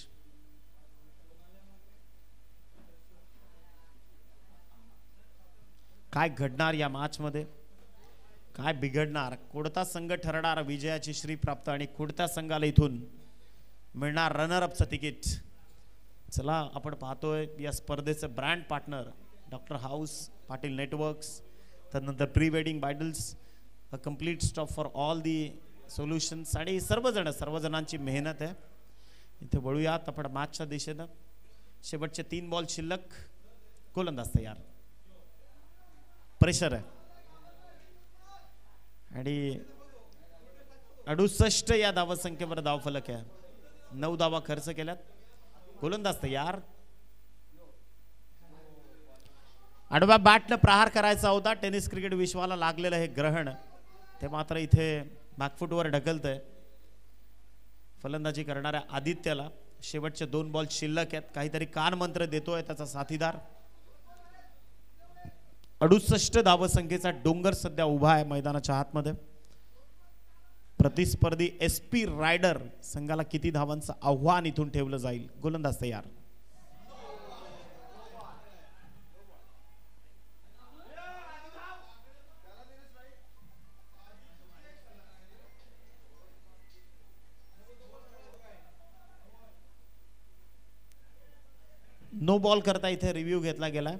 काय घडणार या मॅच मध्ये? काय बिघडणार? कोणता संघ ठरणार विजयाची श्री प्राप्त आणि कोणत्या संघाला इथून मिळणार रनर अपचं तिकीट? चला आपण पाहतोय या स्पर्धेचे brand partner doctor house, Patil networks, त्यानंतर pre wedding bridals, a complete stop for all the solutions. आणि सर्वजणांची मेहनत आहे. इथे वळूयात आपण मॅचच्या दिशेनं. शेवटचे 3 बॉल शिल्लक. गोलंदाज तयार. प्रेशर आहे आणि 68 या धावसंख्येवर धावफलक आहे. 9 धावा खर्च केल्यात. गोलंदाज तयार. आडव्या बॅटनं प्रहार करायचा होता. टेनिस क्रिकेट विश्वाला लागलेलं हे ग्रहण ते मात्र इथे बॅकफुटवर ढकलतंय. फलंदाजी करणाऱ्या आदित्यला शेवटचे 2 बॉल शिल्लक आहेत. काहीतरी कान मंत्र देतोय त्याचा साथीदार. 68 धावसंख्येचा डोंगर सध्या उभा आहे मैदानाच्या आतमध्ये. प्रतिस्पर्धी SP रायडर संघाला किती धावांचं आव्हान इथून ठेवलं जाईल? गोलंदाज तयार. नो बॉल करता इथे रिव्ह्यू घेतला गेलाय.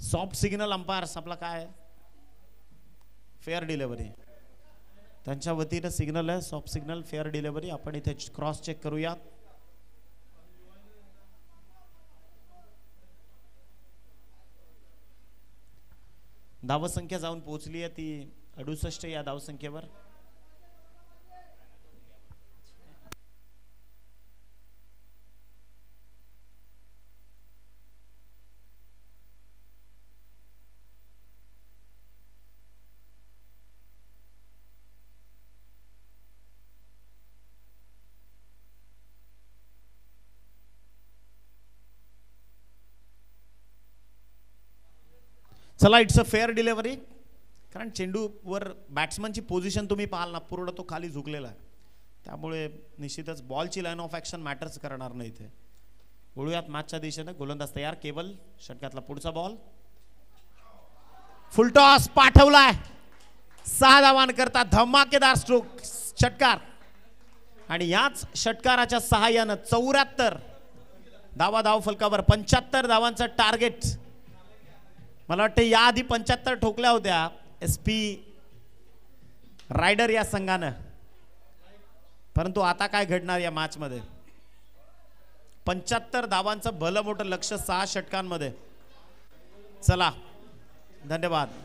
सॉफ्ट सिग्नल अंपायर्स आपला काय फेअर डिलिव्हरी त्यांच्या वतीनं सिग्नल आहे. Soft signal fair delivery. आपण इथे क्रॉस चेक करूया. धावसंख्या जाऊन पोहोचली आहे ती 68 या धावसंख्येवर. चला इट्स अ फेअर डिलिव्हरी. कारण चेंडूवर बॅट्समनची पोझिशन तुम्ही पाहाल ना, पूर्ण तो खाली झुकलेला आहे. त्यामुळे निश्चितच बॉलची लाईन ऑफ ॲक्शन मॅटर्स करणार नाही इथे. वळूयात मॅचच्या दिशेने. गोलंदाज तयार. केवल षटकातला पुढचा बॉल. फुल टॉस पाठवलाय. 6 धावांकरता धमाकेदार स्ट्रोक. षटकार. आणि याच षटकाराच्या सहाय्यानं 74 धावा धाव फलकावर. 75 धावांचं टार्गेट मला वाटतं याआधी 75 ठोकल्या होत्या SP रायडर या संघानं, परंतु आता काय घडणार या मॅच मध्ये? 75 धावांचं भलं मोठं लक्ष 6 षटकांमध्ये. चला, धन्यवाद.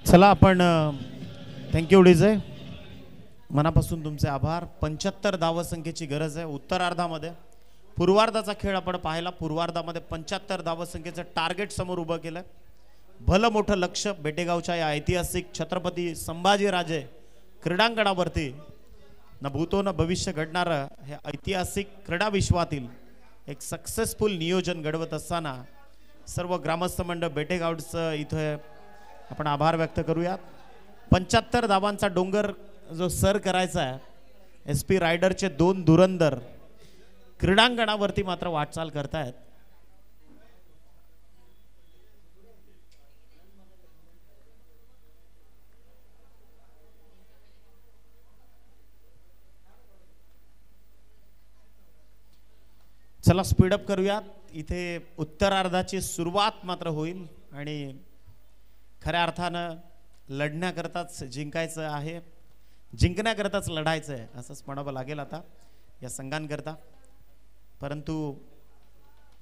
चला आपण थँक्यू डीजे, मनापासून तुमचे आभार. 75 धावसंख्येची गरज आहे उत्तरार्धामध्ये. पूर्वार्धाचा खेळ आपण पाहिला. पूर्वार्धामध्ये 75 धावसंख्येचं टार्गेट समोर उभं केलं. भलं मोठं लक्ष बेटेगावच्या या ऐतिहासिक छत्रपती संभाजीराजे क्रीडांगणावरती न भूतो न भविष्य घडणारं हे ऐतिहासिक क्रीडा विश्वातील एक सक्सेसफुल नियोजन घडवत असताना सर्व ग्रामस्थ मंडळ बेटेगावचं इथे आपण आभार व्यक्त करूयात. 75 धावांचा डोंगर जो सर करायचा आहे, SP रायडरचे 2 धुरंधर क्रीडांगणावरती मात्र वाटचाल करतायत. चला स्पीडअप करूयात. इथे उत्तरार्धाची सुरुवात मात्र होईल आणि खऱ्या अर्थानं लढण्याकरताच जिंकायचं आहे, जिंकण्याकरताच लढायचं आहे असंच म्हणावं लागेल आता या संघांकरता. परंतु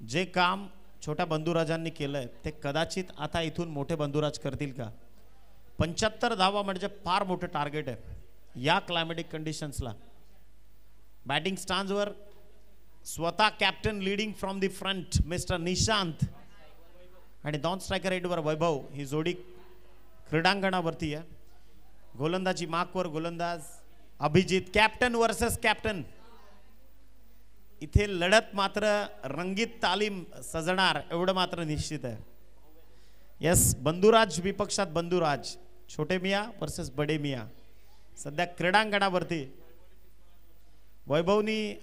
जे काम छोट्या बंधुराजांनी केलंय ते कदाचित आता इथून मोठे बंधुराज करतील का? 75 धावा म्हणजे फार मोठं टार्गेट आहे या क्लायमॅटिक कंडिशन्सला. बॅटिंग स्टांजवर स्वतः captain leading from the front mister Nishant आणि नॉन स्ट्रायकर एंडवर वैभव ही जोडी क्रीडांगणावरती आहे. गोलंदाजी मार्कवर गोलंदाज अभिजित, कॅप्टन वर्सेस कॅप्टन. इथे लढत मात्र रंगीत तालीम सजणार एवढं मात्र निश्चित आहे. यस, बंधुराज विपक्षात बंधुराज, छोटे मिया वर्सेस बडे मिया सध्या क्रीडांगणावरती. वैभवनी,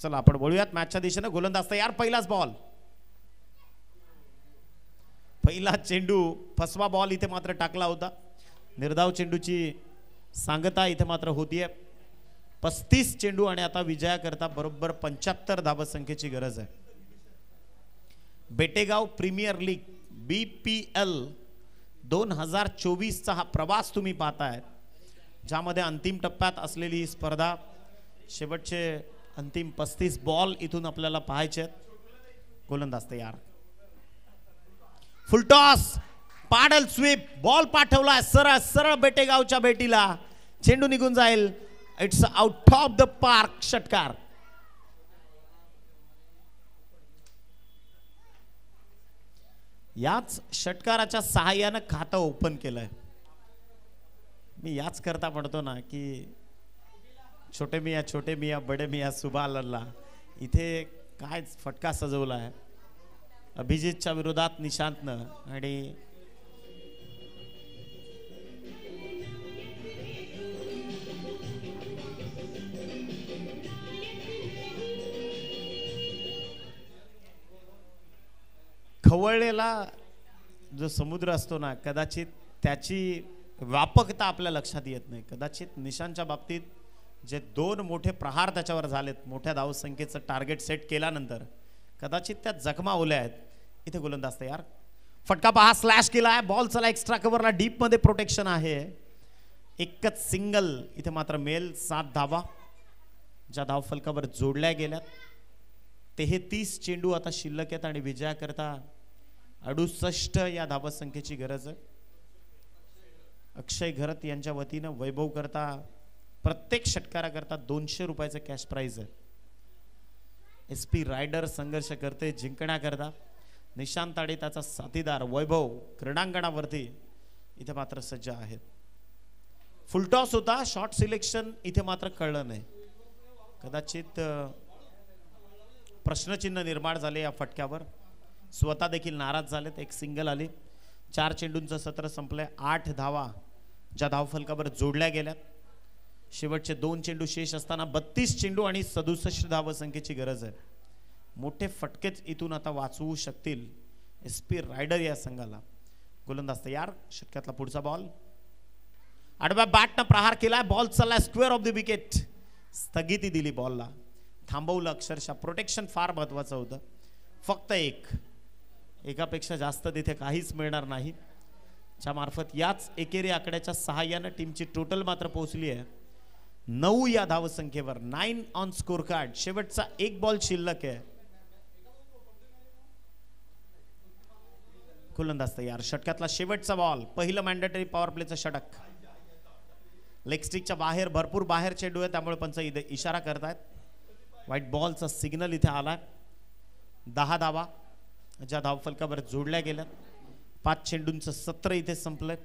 चला आपण बोलूयात मॅचच्या दिशेने. गोलंदाज तयार, पहिलाच बॉल, पहिला चेंडू फसवा बॉल इथे मात्र टाकला होता. निर्धाव चेंडूची सांगता इथे मात्र होतीये. 35 चेंडू आणि आता विजयाकरता बरोबर 75 धावसंख्येची गरज आहे. बेटेगाव प्रीमियर लीग BPL 2024 चा हा प्रवास तुम्ही पाहताय, ज्यामध्ये अंतिम टप्प्यात असलेली ही स्पर्धा. शेवटचे अंतिम 35 बॉल इथून आपल्याला पाहायचे आहेत. गोलंदाज तयार, फुलटॉस, पाडल स्वीप, बॉल पाठवला सरळ सरळ बेटेगावच्या बेटीला, चेंडू निघून जाईल. It's out of the park. षटकार. याच षटकाराच्या सहाय्याने खातं ओपन केलंय. मी याच करता म्हणतो ना की छोटे मिया बडे मिया सुबह लल्ला. इथे काय फटका सजवला आहे अभिजितच्या विरोधात निशांतनं. आणि खवळलेला जो समुद्र असतो ना, कदाचित त्याची व्यापकता आपल्या लक्षात येत नाही. कदाचित निशांतच्या बाबतीत जे 2 मोठे प्रहार त्याच्यावर झालेत, मोठ्या धावसंख्येचं टार्गेट सेट केल्यानंतर कदाचित त्या जखमा ओल्या आहेत. इथे गोलंदाज तयार, फटका पहा, स्लॅश केला आहे, बॉल चला एक्स्ट्रा कव्हरला, डीप मध्ये प्रोटेक्शन आहे. एकच सिंगल इथे मात्र मेल. 7 धावा ज्या धावफलकावर जोडल्या गेल्यात. 33 चेंडू आता शिल्लक आहेत आणि विजयाकरता 68 या धावसंख्येची गरज आहे. अक्षय घरत यांच्या वतीनं वैभव करता प्रत्येक षटकाराकरता 200 रुपयाचं कॅश प्राइज आहे. SP रायडर संघर्ष करते जिंकण्याकरता. निशांत आणि त्याचा साथीदार वैभव क्रीडांगणावरती इथे मात्र सज्ज आहेत. फुलटॉस होता, शॉर्ट सिलेक्शन इथे मात्र कळलं नाही. कदाचित प्रश्नचिन्ह निर्माण झाले या फटक्यावर. स्वतः देखील नाराज झालेत. एक सिंगल आली. 4 चेंडूंचं सत्र संपलंय. 8 धावा ज्या धावफलकावर जोडल्या गेल्यात. शेवटचे 2 चेंडू शेष असताना 32 चेंडू आणि 67 धावसंख्येची गरज आहे. मोठे फटकेच इथून आता वाचवू शकतील SP रायडर या संघाला. गोलंदाज तयार, षटकातला पुढचा बॉल. आडव्या बॅटनं प्रहार केलाय, बॉल चाललाय स्क्वेअर ऑफ द विकेट. स्थगिती दिली बॉलला, थांबवलं अक्षरशः. प्रोटेक्शन फार महत्वाचं होतं. फक्त एकापेक्षा जास्त तिथे काहीच मिळणार नाही. च्या मार्फत याच एकेरी आकड्याच्या सहाय्यानं टीमची टोटल मात्र पोहोचली आहे 9 या धावसंख्येवर. 9 ऑन स्कोर कार्ड. शेवटचा 1 बॉल शिल्लक आहे. गोलंदाज तयार, षटकातला शेवटचा बॉल. पहिलं मॅन्डेटरी पॉवर प्लेचं षटक. लेग स्टिकच्या बाहेर, भरपूर बाहेर चेंडू आहे, त्यामुळे पंच इशारा करतायत. व्हाईट बॉलचा सिग्नल इथे आला. 10 धावा ज्या धावफलकावर जोडल्या गेल्यात. 5 चेंडूंचं सत्र इथे संपलंय.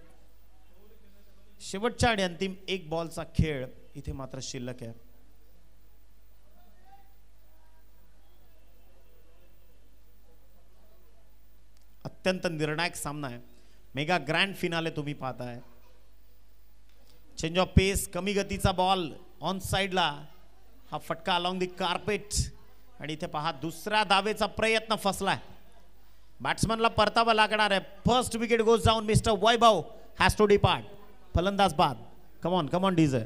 शेवटच्या आणि अंतिम 1 बॉलचा खेळ इथे मात्र शिल्लक आहे. अत्यंत निर्णायक सामना आहे. मेगा ग्रँड फिनाले तुम्ही पाहताय. चेंज ऑफ पेस, कमी गतीचा बॉल ऑन साइडला. हा फटका अलॉंग द कार्पेट. आणि इथे पहा, दुसऱ्या धावेचा प्रयत्न फसलाय. बॅट्समनला परतावा लागणार आहे. First wicket goes down. Mister Vaibhav has to depart. फलंदाज बाद. कम ऑन डीजे.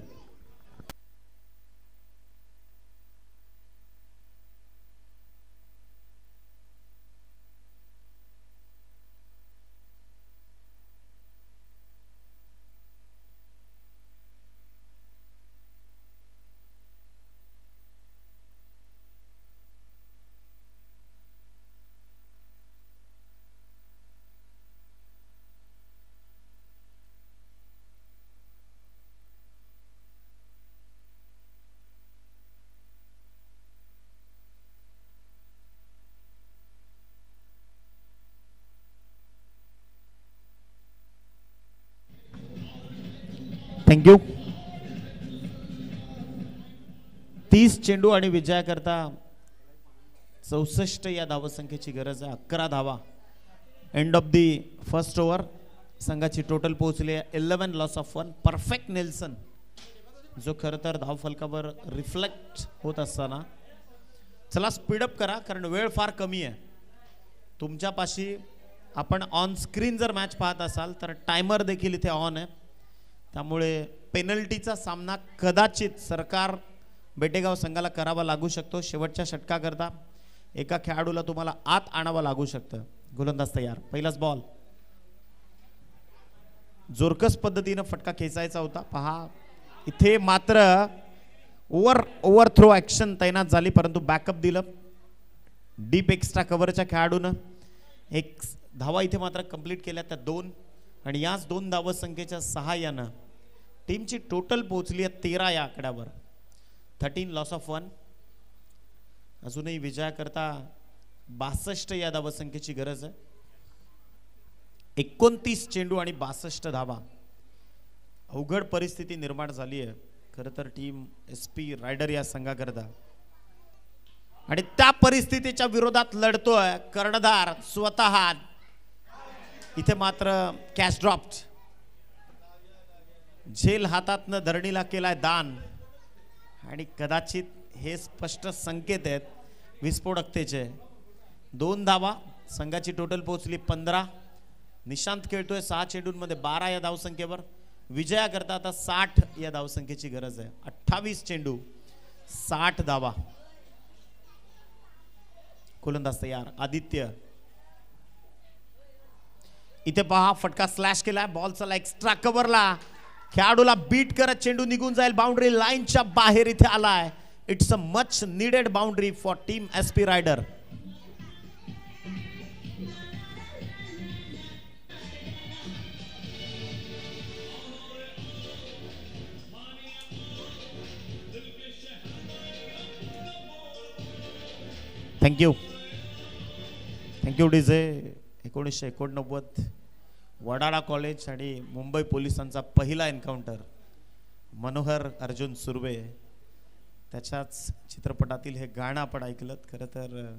थँक्यू. 30 चेंडू आणि विजयाकरता 64 या धावसंख्येची गरज आहे. 11 धावा. End of the first over. संघाची टोटल पोहोचली आहे 11 लॉस ऑफ 1. परफेक्ट नेल्सन जो खरं तर धावफलकावर रिफ्लेक्ट होत असताना. चला स्पीडअप करा कारण वेळ फार कमी आहे तुमच्यापाशी. आपण ऑन स्क्रीन जर मॅच पाहत असाल तर टायमर देखील इथे ऑन आहे. त्यामुळे पेनल्टीचा सामना कदाचित सरकार बेटेगाव संघाला करावा लागू शकतो. शेवटच्या षटकाकरता एका खेळाडूला तुम्हाला आत आणावं लागू शकतं. गोलंदाज तयार, पहिलाच बॉल. जोरकस पद्धतीनं फटका खेचायचा होता. पहा इथे मात्र ओव्हर थ्रो ॲक्शन तैनात झाली परंतु बॅकअप दिलं डीप एक्स्ट्रा कव्हरच्या खेळाडूनं. 1 धावा इथे मात्र कंप्लीट केल्या त्या 2 आणि याच 2 धावसंख्येच्या सहाय्यानं टीमची टोटल पोहोचली आहे 13 या आकड्यावर. 13 लॉस ऑफ 1. अजूनही विजयाकरता 62 या धावसंख्येची गरज आहे. 29 चेंडू आणि 62 धावा. अवघड परिस्थिती निर्माण झाली आहे खरं तर टीम SP रायडर या संघाकरता आणि त्या परिस्थितीच्या विरोधात लढतोय कर्णधार स्वतः इथे मात्र कॅच ड्रॉप्ड झेल हातातनं धरणीला केलाय दान आणि कदाचित हे स्पष्ट संकेत आहेत विस्फोटकतेचे 2 धावा संघाची टोटल पोहोचली 15 निशांत खेळतोय 6 चेंडूंमध्ये 12 या धावसंख्येवर विजया करता आता 60 या धावसंख्येची गरज आहे 28 चेंडू 60 धावा गोलंदाज तयार आदित्य इथे पहा फटका स्लॅश केलाय बॉल चला एक्स्ट्रा कव्हरला खेळाडूला बीट करत चेंडू निघून जाईल बाउंड्री लाईनच्या बाहेर इथे आलाय it's a much needed boundary for team SP rider thank you DJ 1989 Wadala college आणि मुंबई पोलिसांचा पहिला एन्काउंटर मनोहर अर्जुन सुर्वे त्याच्याच चित्रपटातील हे गाणं आपण ऐकलं खरं तर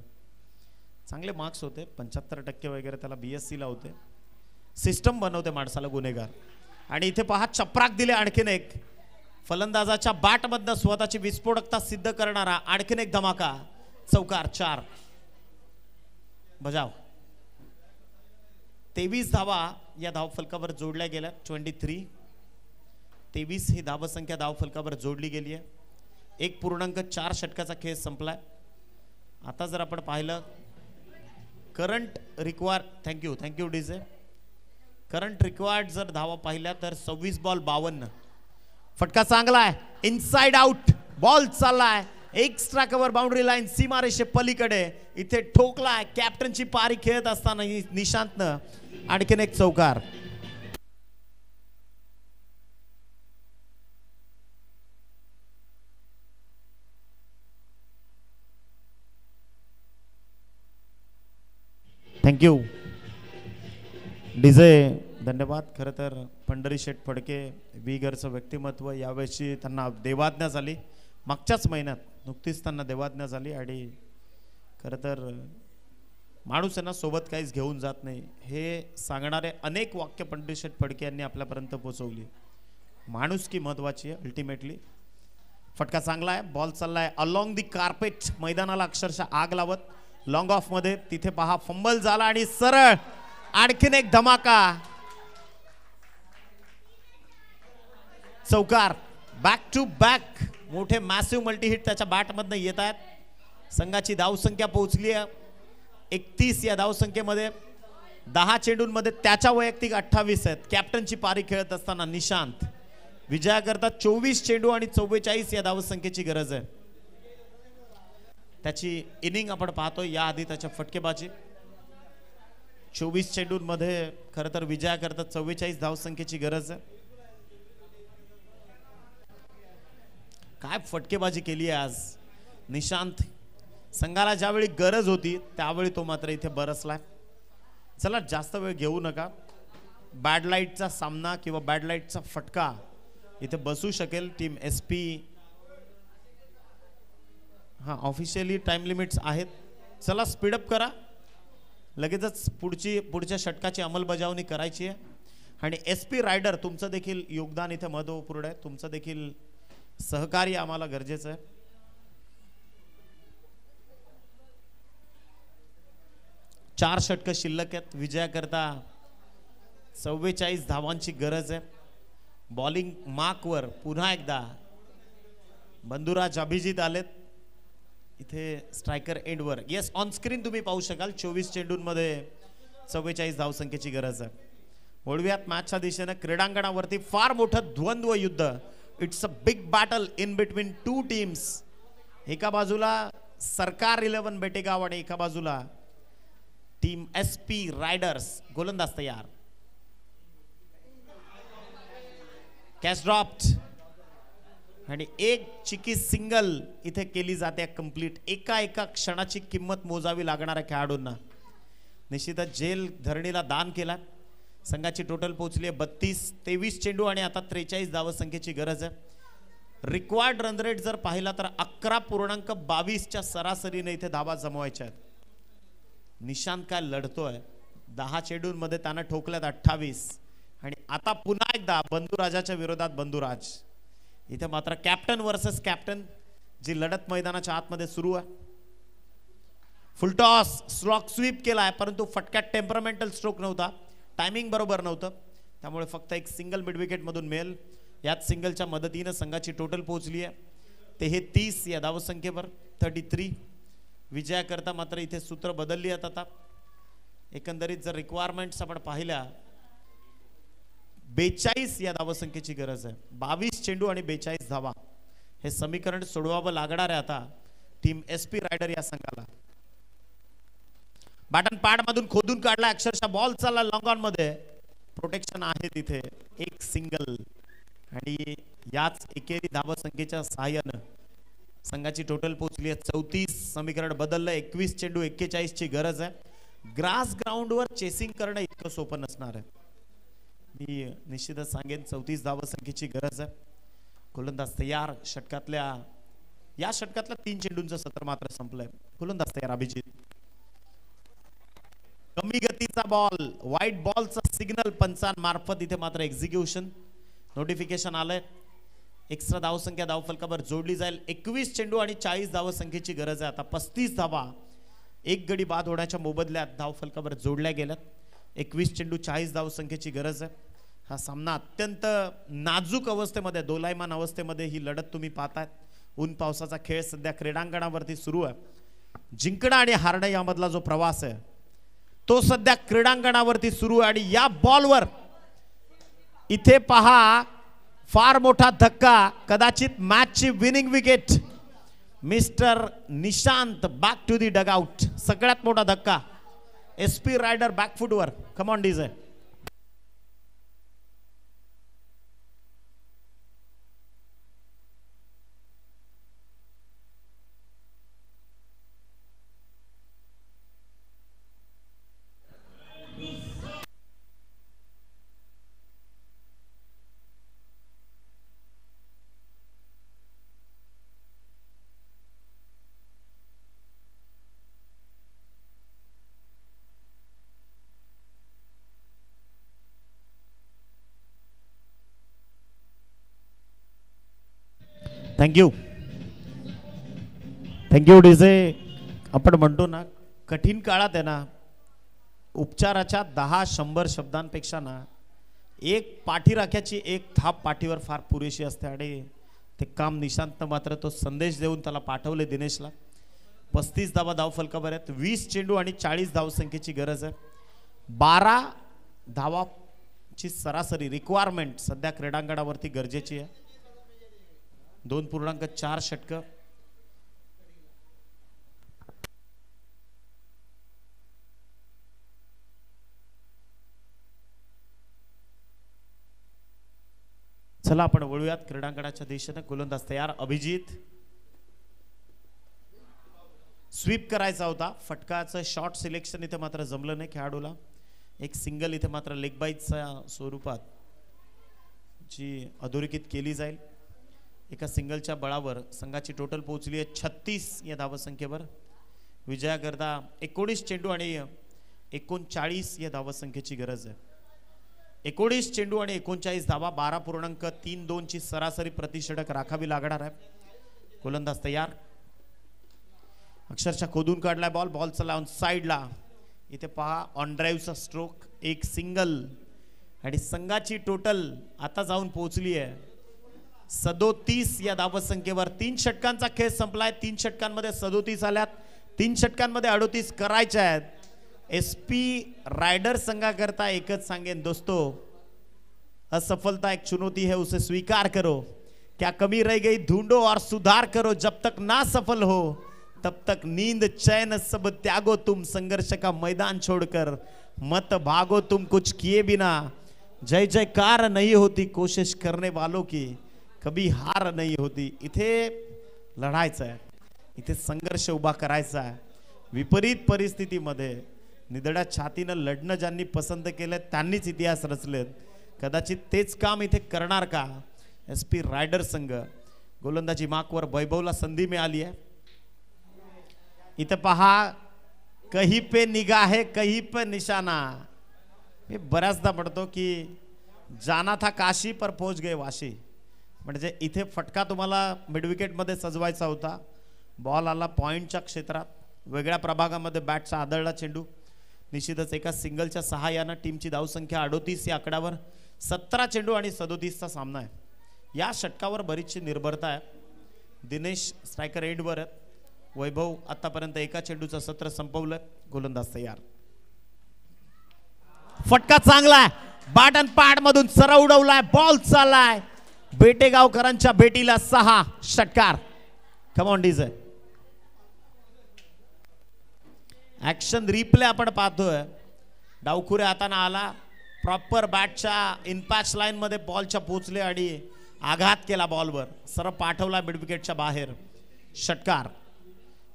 चांगले मार्क्स होते 75% वगैरे त्याला BSc ला होते सिस्टम बनवते माणसाला गुन्हेगार आणि इथे पहा चपराक दिले आणखीन एक फलंदाजाच्या बॅटमधनं स्वतःची विस्फोटकता सिद्ध करणारा आणखीन एक धमाका चौकार 4 बजाव 23 धावा या धावफलकावर जोडल्या गेल्या 23 ही धावसंख्या धावफलकावर जोडली गेली आहे 1.4 षटकाचा खेळ संपलाय आता जर आपण पाहिलं current required thank you DJ current required जर धावा पाहिल्या तर 26 बॉल 52 फटका चांगला आहे इनसाइड आउट बॉल चाललाय एक्स्ट्रा कव्हर बाउंड्री लाईन सीमारेषे पलीकडे इथे ठोकलाय कॅप्टनची पारी खेळत असताना निशांतनं आणखीन एक चौकार थँक्यू डीजे धन्यवाद खरं तर पंढरी शेठ फडके वीगरचं व्यक्तिमत्व यावेळी त्यांना देवाज्ञा झाली मागच्याच महिन्यात नुकतीच त्यांना देवाज्ञा झाली आणि खरं तर माणूस यांना सोबत काहीच घेऊन जात नाही हे सांगणारे अनेक वाक्य पंढरी शेठ फडके यांनी आपल्यापर्यंत पोहोचवली माणुसकी महत्वाची आहे अल्टिमेटली फटका चांगला आहे बॉल चाललाय अलॉंग दी कार्पेट मैदानाला अक्षरशः आग लावत लॉंग ऑफ मध्ये तिथे पहा फंबल झाला आणि सरळ आणखीन एक धमाका चौकार बॅक टू बॅक मोठे मॅसिव्ह मल्टी हिट त्याच्या बॅटमधनं येत आहेत संघाची धावसंख्या पोहोचली आहे 31 या धावसंख्येमध्ये 10 चेंडूंमध्ये त्याच्या वैयक्तिक 28 आहेत कॅप्टनची पारी खेळत असताना निशांत विजयाकरता 24 चेंडू आणि 44 या धावसंख्येची गरज आहे त्याची इनिंग आपण पाहतोय याआधी त्याच्या फटकेबाजी 24 चेंडूंमध्ये खरं तर विजयाकरता 44 धावसंख्येची गरज आहे काय फटकेबाजी केली आहे आज निशांत संघाला ज्यावेळी गरज होती त्यावेळी तो मात्र इथे बरसलाय चला जास्त वेळ घेऊ नका बॅड लाईटचा सामना किंवा बॅड लाईटचा फटका इथे बसू शकेल टीम SP हां ऑफिशियली टाइम लिमिट्स आहेत चला स्पीडअप करा लगेचच पुढच्या षटकाची अंमलबजावणी करायची आहे आणि SP रायडर तुमचं देखील योगदान इथे महत्त्वपूर्ण आहे तुमचं देखील सहकार्य आम्हाला गरजेचं आहे 4 षटक शिल्लक आहेत विजयाकरता 44 धावांची गरज आहे बॉलिंग मार्कवर पुन्हा एकदा बंधुराज अभिजित आलेत इथे स्ट्रायकर एंडवर येस ऑन स्क्रीन तुम्ही पाहू शकाल 24 चेंडूंमध्ये 44 धावसंख्येची गरज आहे वळूयात मॅचच्या दिशेने क्रीडांगणावरती फार मोठं द्वंद्व युद्ध it's a big battle in between 2 teams एका बाजूला सरकार 11 बेटेगाव आणि एका बाजूला टीम SP रायडर्स गोलंदाज तयार कॅच ड्रॉप्ड आणि एक चिकी सिंगल इथे केली जाते कंप्लीट एका क्षणाची किंमत मोजावी लागणाऱ्या खेळाडूंना निश्चितच जेल धरणीला दान केला संघाची टोटल पोहोचली आहे 32. 23 चेंडू आणि आता 43 धावसंख्येची गरज आहे. रिक्वायर्ड रन रेट जर पाहिला तर 11.22च्या सरासरीने इथे धावा जमवायच्या आहेत. निशांत काय लढतोय. 10 चेंडूंमध्ये त्यानं ठोकल्यात 28 आणि आता पुन्हा एकदा बंधुराजाच्या विरोधात बंधुराज. इथे मात्र कॅप्टन वर्सेस कॅप्टन जी लढत मैदानाच्या आतमध्ये सुरू आहे. फुलटॉस स्ट्रोक स्वीप केलाय परंतु फटक्यात टेम्परामेंटल स्ट्रोक नव्हता. टायमिंग बरोबर नव्हतं त्यामुळे फक्त एक सिंगल मिड विकेट मधून मिळेल. याच सिंगलच्या मदतीने संघाची टोटल पोहोचली आहे 33 या धावसंख्येवर 33. विजयाकरता मात्र इथे सूत्र बदलली आहेत. आता एकंदरीत जर रिक्वायरमेंट्स आपण पाहिल्या 42 या धावसंख्येची गरज आहे. 22 चेंडू आणि 42 धावा हे समीकरण सोडवावं लागणार आहे आता टीम SP रायडर या संघाला. बॅटन पॅड मधून खोदून काढला अक्षरशः बॉल चालला लॉंग ऑन मध्ये. प्रोटेक्शन आहे तिथे. एक सिंगल आणि याच एकेरी धावसंख्येच्या सहाय्यानं संघाची टोटल पोहोचली आहे 34. समीकरण बदललं. 21 चेंडू 41 ची गरज आहे. ग्रास ग्राउंडवर चेसिंग करणं इतकं सोपं नसणार आहे. मी निश्चितच सांगेन 34 धावसंख्येची गरज आहे. गोलंदाज तयार. या षटकातल्या 3 चेंडूंचं सत्र मात्र संपलंय. गोलंदाज तयार अभिजित. कमी गतीचा बॉल व्हाईट बॉलचा सिग्नल पंचांमार्फत इथे मात्र एक्झिक्युशन नोटिफिकेशन आलंय. एक्स्ट्रा धावसंख्या धावफलकावर जोडली जाईल. 21 चेंडू आणि 40 धावसंख्येची गरज आहे. आता 35 धावा एक गडी बाद होण्याच्या मोबदल्यात धावफलकावर जोडल्या गेल्यात. 21 चेंडू 40 धावसंख्येची गरज आहे. हा सामना अत्यंत नाजूक अवस्थेमध्ये दोलायमान अवस्थेमध्ये ही लढत तुम्ही पाहताय. ऊन पावसाचा खेळ सध्या क्रीडांगणावरती सुरू आहे. जिंकणं आणि हारणं यामधला जो प्रवास आहे तो सध्या क्रीडांगणावरती सुरू आहे. आणि या बॉलवर इथे पहा फार मोठा धक्का. कदाचित मॅचची winning wicket. Mister Nishant back to the dugout. सगळ्यात मोठा धक्का. SP रायडर बॅकफुटवर. Come on DJ. Thank you DJ. आपण म्हणतो ना कठीण काळात आहे ना उपचाराच्या 10-100 शब्दांपेक्षा ना एक पाठीराख्याची एक थाप पाठीवर फार पुरेशी असते. आणि ते काम निशांतनं मात्र तो संदेश देऊन त्याला पाठवले दिनेशला. 35 धावा धावफलकावर आहेत. 20 चेंडू आणि 40 धावसंख्येची गरज आहे. 12 धावाची सरासरी रिक्वायरमेंट सध्या क्रीडांगणावरती गरजेची आहे. 2.4 षटक. चला आपण वळूयात क्रीडांगणाच्या दिशेने. गोलंदाज तयार अभिजित. स्वीप करायचा होता. फटकाचं शॉर्ट सिलेक्शन इथे मात्र जमलं नाही खेळाडूला. एक सिंगल इथे मात्र लेग बाईटच्या स्वरूपात जी अधोरेखित केली जाईल. एका सिंगलच्या बळावर संघाची टोटल पोहोचली आहे 36 या धावसंख्येवर. विजयाकरता 19 चेंडू आणि 39 या धावसंख्येची गरज आहे. 19 चेंडू आणि 39 धावा. 12.32 ची सरासरी प्रतिषटक राखावी लागणार आहे. गोलंदाज तयार. अक्षरशः खोदून काढलाय बॉल. बॉल चला ऑन साइडला. इथे पहा ऑन ड्राईव्हचा स्ट्रोक. एक सिंगल आणि संघाची टोटल आता जाऊन पोहोचली आहे 37 या धावसंख्येवर. 3 षटकांचा खेळ संपलाय. 3 षटकांमध्ये 37 आल्यात. 3 षटकांमध्ये 38 करायच्या आहेत. SP राइडर संघाकरता एकच सांगेन दोस्तों, असफलता एक चुनौती है, उसे स्वीकार करो. क्या कमी रह गई ढूंढो और सुधार करो. जब तक ना सफल हो तब तक नींद चैन सब त्यागो तुम. संघर्ष का मैदान छोड़कर मत भागो तुम कुछ किए बिना. जय जयकार नहीं होती कोशिश करने वालों की, कभी हार नहीं होती. इथे लढायचं आहे. इथे संघर्ष उभा करायचा आहे. विपरीत परिस्थितीमध्ये निधड्या छातीनं लढणं ज्यांनी पसंत केलं त्यांनीच इतिहास रचलेत. कदाचित तेच काम इथे करणार का SP रायडर संघ. गोलंदाजी मार्कवर वैभवला संधी मिळाली आहे. इथे पहा, कहीं पे निगाह है कहीं पे निशाना. मी बऱ्याचदा म्हणतो की जाना था काशी पर पहुंच गए वाशी. म्हणजे इथे फटका तुम्हाला मिडविकेट मध्ये सजवायचा होता. बॉल आला पॉइंटच्या क्षेत्रात, वेगळ्या प्रभागामध्ये बॅटचा आदळला चेंडू. निश्चितच एका सिंगलच्या सहाय्याने टीमची धावसंख्या 38 या आकड्यावर 17 चेंडू आणि 37चा सामना आहे. या षटकावर बरीचशी निर्भरता आहे. दिनेश स्ट्रायकर एंडवर आहेत. वैभव आतापर्यंत एका चेंडूचं सत्र संपवलं. गोलंदाज तयार. फटका चांगला आहे, बाट अँड पॅड मधून सरळ उडवलाय, बॉल चाललाय. बेटेगावकरांच्या बेटीला 6 षटकार. कम ऑन डीजे. ऍक्शन रिप्ले आपण पाहतोय. डावखुरे हाताने आला, प्रॉपर बॅटच्या इनपॅच लाईन मध्ये बॉलच्या पोचले आणि आघात केला बॉलवर, सरळ पाठवला मिडविकेटच्या बाहेर. षटकार.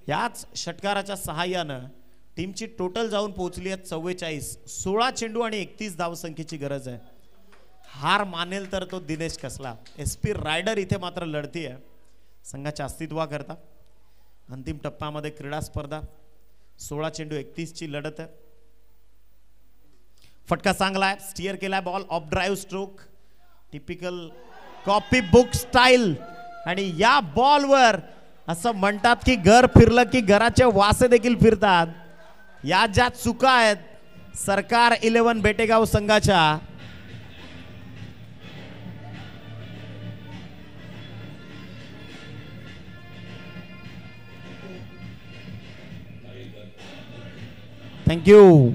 याच षटकाराच्या सहाय्यानं टीमची टोटल जाऊन पोहोचली आहे 44. 16 चेंडू आणि 31 धावसंख्येची गरज आहे. हार मानेल तर तो दिनेश कसला. SP रायडर इथे मात्र लढती आहे संघाच्या अस्तित्वाकरता. अंतिम टप्प्यामध्ये क्रीडा स्पर्धा. 16 चेंडू 31 ची लढत आहे. फटका चांगला आहे, स्टिअर केलाय ball, of drive stroke, typical copy book style. आणि या बॉलवर असं म्हणतात की घर फिरलं की घराचे वासे देखील फिरतात. या ज्या चुका आहेत सरकार 11 बेटेगाव संघाच्या, थँक्यू.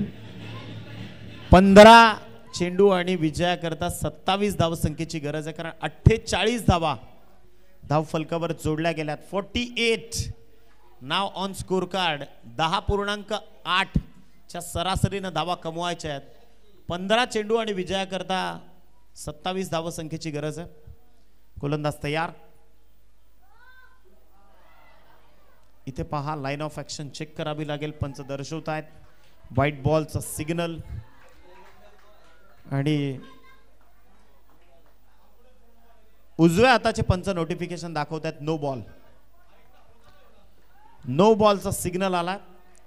15 चेंडू आणि विजयाकरता 27 धावसंख्येची गरज आहे, कारण 48 धावा धाव फलकावर जोडल्या गेल्यात. 48 नाव ऑन स्कोर कार्ड. 10.8 च्या सरासरीनं धावा कमवायच्या आहेत. 15 चेंडू आणि विजयाकरता 27 धावसंख्येची गरज आहे. गोलंदाज तयार. इथे पहा, लाईन ऑफ ऍक्शन चेक करावी लागेल. पंच दर्शवत आहेत व्हाईट बॉलचा सिग्नल आणि उजव्या हाताचे पंच नोटिफिकेशन दाखवत आहेत नो बॉल. नो बॉलचा सिग्नल आला.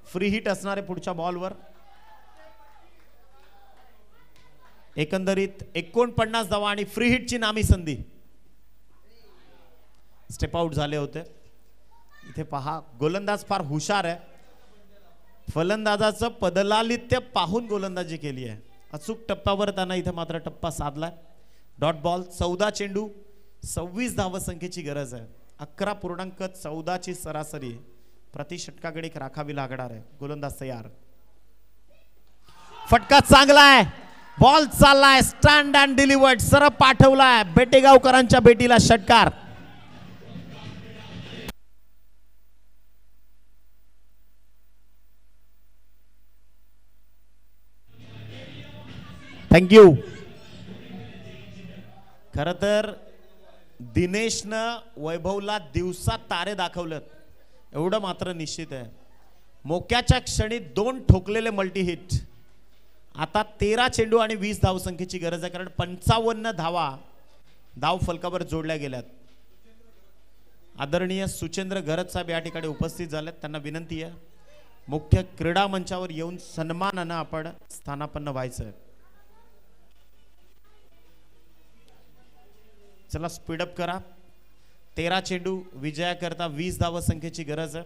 फ्री हिट असणारे पुढच्या बॉलवर. एकंदरीत 49 धावा आणि फ्री हिटची नामी संधी. स्टेप आउट झाले होते. इथे पहा, गोलंदाज फार हुशार आहे. फलंदाजाचं पदलालित्य पाहून गोलंदाजी केली आहे. अचूक टप्प्यावर त्यांना इथे मात्र टप्पा साधलाय. Dot ball. 14 चेंडू 26 धावसंख्येची गरज आहे. 11.14 ची सरासरी प्रति षटकागणिक राखावी लागणार आहे. गोलंदाज तयार. फटका चांगला आहे, बॉल चाललाय, स्टँड अँड डिलिव्हर्ड, सरळ पाठवलाय. बेटेगावकरांच्या बेटीला षटकार. थँक्यू. खर तर दिनेशनं वैभवला दिवसात तारे दाखवलेत एवढं मात्र निश्चित आहे. मोक्याच्या क्षणी 2 ठोकलेले मल्टी हिट. आता 13 चेंडू आणि 20 धावसंख्येची गरज आहे, कारण 55 धावा धाव फलकावर जोडल्या गेल्यात. आदरणीय सुचेंद्र घरत साहेब या ठिकाणी उपस्थित झालेत. त्यांना विनंती आहे मुख्य क्रीडा मंचावर येऊन सन्मानानं आपण स्थानापन्न व्हायचं आहे. चला स्पीडअप करा. 13 चेंडू विजयाकरता 20 धावसंख्येची गरज आहे.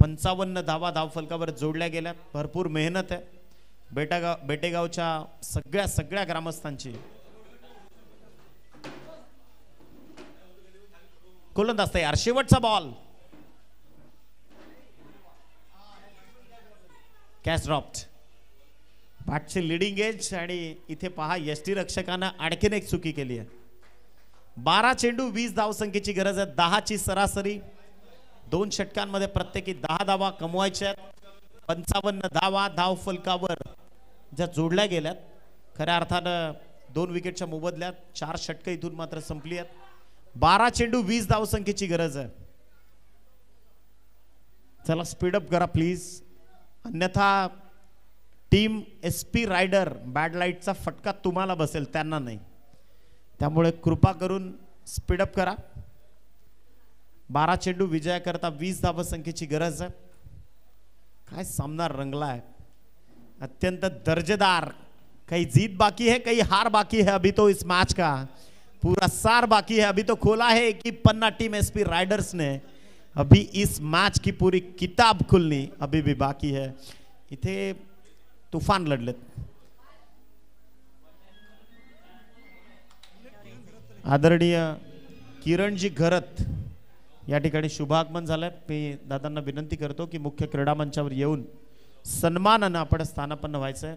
55 धावा धाव फलकावर जोडल्या गेल्यात. भरपूर मेहनत आहे बेटेगावच्या सगळ्या ग्रामस्थांची. गोलंदाज तयार. शेवटचा बॉल. Catch dropped. बॅटचे लिडिंग एज आणि इथे पहा यष्टी रक्षकानं आणखीन एक चुकी केली आहे. 12 चेंडू 20 धावसंख्येची गरज आहे. 10 ची सरासरी. 2 षटकांमध्ये प्रत्येकी 10 धावा कमवायच्या आहेत. 55 धावा धाव फलकावर ज्या जोडल्या गेल्यात. खऱ्या अर्थानं 2 विकेटच्या मोबदल्यात 4 षटकं इथून मात्र संपली आहेत. 12 चेंडू 20 धावसंख्येची गरज आहे. चला स्पीडअप करा प्लीज. अन्यथा टीम SP रायडर बॅड लाईटचा फटका तुम्हाला बसेल, त्यांना नाही. त्यामुळे कृपा करून स्पीडअप करा. 12 चेंडू विजयाकरता 20 धावसंख्येची गरज आहे. काय सामना रंगला है, अत्यंत दर्जेदार. कहीं जीत बाकी है, कहीं हार बाकी है. अभी तो इस मैच का पूरा सार बाकी है. अभी तो खोला है कि पन्ना टीम SP राइडर्स ने. अभी इस मैच की पूरी किताब खुलनी अभी भी बाकी है. इथे तुफान लढलेत. आदरणीय किरणजी घरत या ठिकाणी शुभागमन झालंय. मी दादांना विनंती करतो की मुख्य क्रीडा मंचावर येऊन सन्मानानं आपण स्थानापन्न व्हायचंय.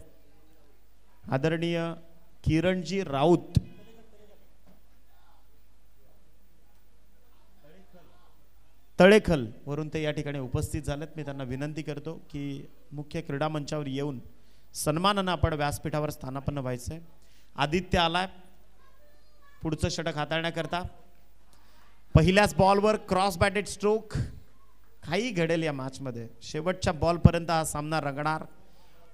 आदरणीय किरणजी राऊत तळेखल वरून ते या ठिकाणी उपस्थित झालेत. मी त्यांना विनंती करतो की मुख्य क्रीडा मंचावर येऊन सन्मानानं आपण व्यासपीठावर स्थानापन्न व्हायचंय. आदित्य आलाय पुढचं षटक हाताळण्याकरता. पहिल्याच बॉलवर क्रॉस बॅटेड स्ट्रोक. काही घडेल या मॅच मध्ये. शेवटच्या बॉल पर्यंत हा सामना रंगणार.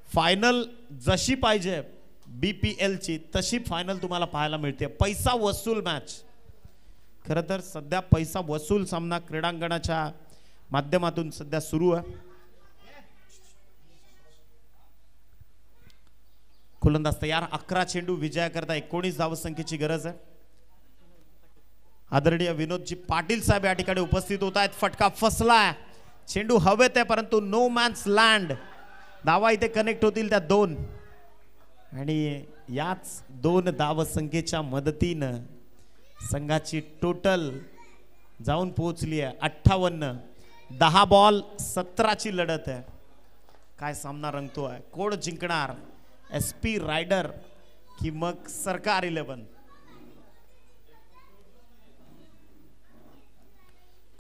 फायनल जशी पाहिजे BPL ची तशी फायनल तुम्हाला पाहायला मिळते. पैसा वसूल मॅच. खरं तर सध्या पैसा वसूल सामना क्रीडांगणाच्या माध्यमातून सध्या सुरू आहे. गोलंदाज तयार. 11 चेंडू विजयाकरता 19 धावसंख्येची गरज आहे. आदरणीय विनोदजी पाटील साहेब या ठिकाणी उपस्थित होत आहेत. फटका फसलाय. चेंडू हवेत आहे परंतु नो मॅन्स लँड. धावा इथे कनेक्ट होतील त्या 2 आणि याच 2 धावसंख्येच्या मदतीनं संघाची टोटल जाऊन पोहोचली आहे 58. 10 बॉल 17 ची लढत आहे. काय सामना रंगतो आहे. कोण जिंकणार, SP रायडर की मग सरकार 11.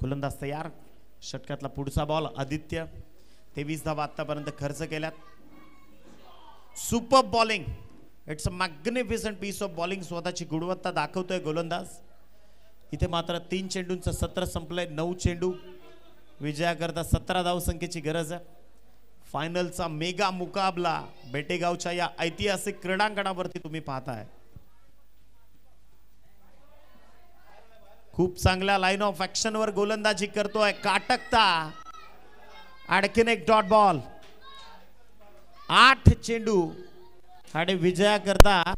गोलंदाज तयार. षटकातला पुढचा बॉल आदित्य. 23 धावा आतापर्यंत खर्च केल्यात. Super bowling. It's a magnificent piece of bowling. स्वतःची गुणवत्ता दाखवतोय गोलंदाज. इथे मात्र 3 चेंडूंचं सत्र संपलंय. 9 चेंडू विजयाकरता 17 धावसंख्येची गरज आहे. फायनलचा मेगा मुकाबला बेटेगावच्या या ऐतिहासिक क्रीडांगणावरती तुम्ही पाहताय. खूप चांगल्या लाईन ऑफ ऍक्शन वर गोलंदाजी करतोय. काटकता. आणखीन एक डॉट बॉल. 8 चेंडू आणि विजयाकरता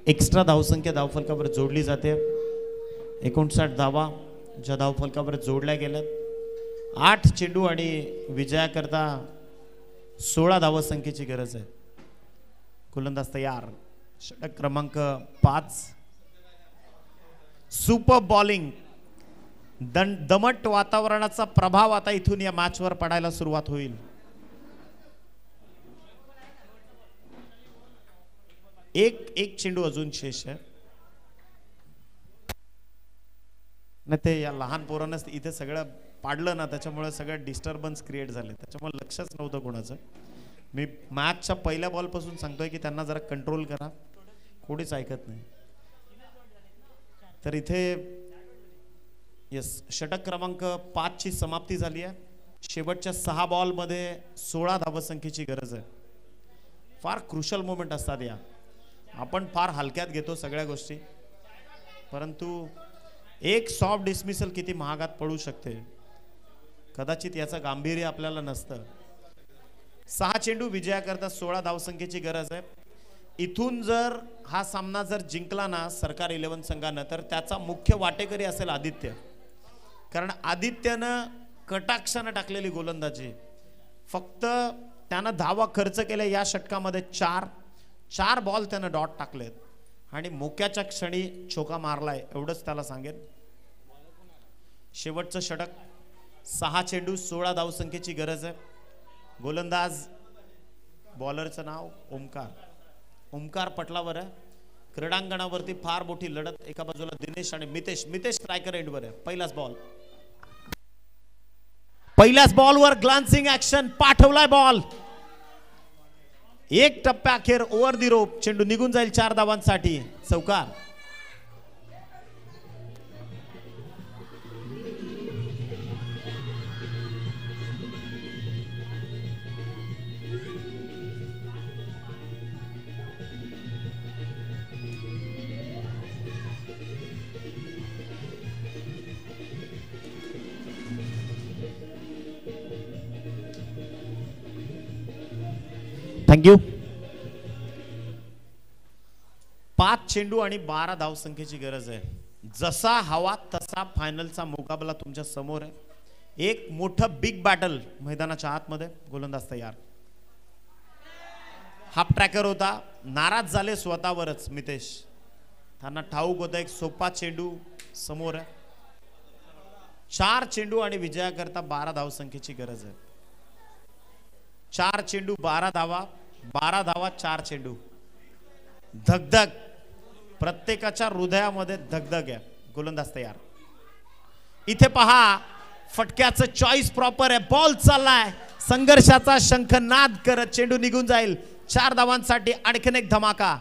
एक्स्ट्रा धावसंख्या धावफलकावर जोडली जाते. 59 धावा ज्या धावफलकावर जोडल्या गेल्यात. 8 चेंडू आणि विजयाकरता 16 धावसंख्येची गरज आहे. गोलंदाज तयार. षटक क्रमांक 5. Super bowling. दमट वातावरणाचा प्रभाव आता इथून या मॅचवर पडायला सुरुवात होईल. एक चेंडू अजून शेष आहे. नाही ते या लहान पोरांना इथे सगळं पाडलं ना, त्याच्यामुळे सगळं डिस्टर्बन्स क्रिएट झाले. त्याच्यामुळे लक्षच नव्हतं कोणाचं. मी मॅचच्या पहिल्या बॉल पासून सांगतोय की त्यांना जरा कंट्रोल करा. कोणीच ऐकत नाही. तर इथे यस षटक क्रमांक 5 ची समाप्ती झाली आहे. शेवटच्या 6 बॉल मध्ये 16 धावसंख्येची गरज आहे. फार क्रुशल मोमेंट असतात या. आपण फार हलक्यात घेतो सगळ्या गोष्टी, परंतु एक सॉफ्ट डिसमिसल किती महागात पडू शकते. कदाचित याचं गांभीर्य आपल्याला नसतं. 6 चेंडू विजयाकरता 16 धावसंख्येची गरज आहे. इथून जर हा सामना जर जिंकला ना सरकार 11 संघानं, तर त्याचा मुख्य वाटेकरी असेल आदित्य. कारण आदित्यनं कटाक्षानं टाकलेली गोलंदाजी, फक्त त्यानं धावा खर्च केल्या या षटकामध्ये. चार बॉल त्यानं डॉट टाकलेत आणि मोक्याच्या क्षणी चोका मारलाय, एवढंच त्याला सांगेन. शेवटचं षटक, 6 चेंडू 16 धावसंख्येची गरज आहे. गोलंदाज, बॉलरचं नाव ओमकार पटलावर आहे. क्रीडांगणावरती फार मोठी लढत, एका बाजूला दिनेश आणि मितेश स्ट्रायकर एंडवर आहे. पहिल्याच बॉलवर ग्लान्सिंग ऍक्शन, पाठवलाय बॉल, एक टप्प्या अखेर ओव्हर दी रोप, चेंडू निघून जाईल 4 धावांसाठी. चौकार. थँक्यू. 5 चेंडू आणि 12 धावसंख्येची गरज आहे. जसा हवा तसा फायनलचा मुकाबला तुमच्या समोर आहे. एक मोठं बिग बॅटल मैदानाच्या आतमध्ये. गोलंदाज तयार. हाफ ट्रॅकर होता, नाराज झाले स्वतःवरच मितेश. त्यांना ठाऊक होतं एक सोपा चेंडू समोर आहे. 4 चेंडू आणि विजयाकरता 12 धावसंख्येची गरज आहे. 4 चेंडू 12 धावा, 12 धावा 4 चेंडू. धगधग, प्रत्येकाच्या हृदयामध्ये धगधग आहे. गोलंदाज तयार. इथे पहा, फटक्याचं चॉईस प्रॉपर आहे. बॉल चाललाय, संघर्षाचा शंखनाद करत चेंडू निघून जाईल. 4 धावांसाठी आणखीन एक धमाका.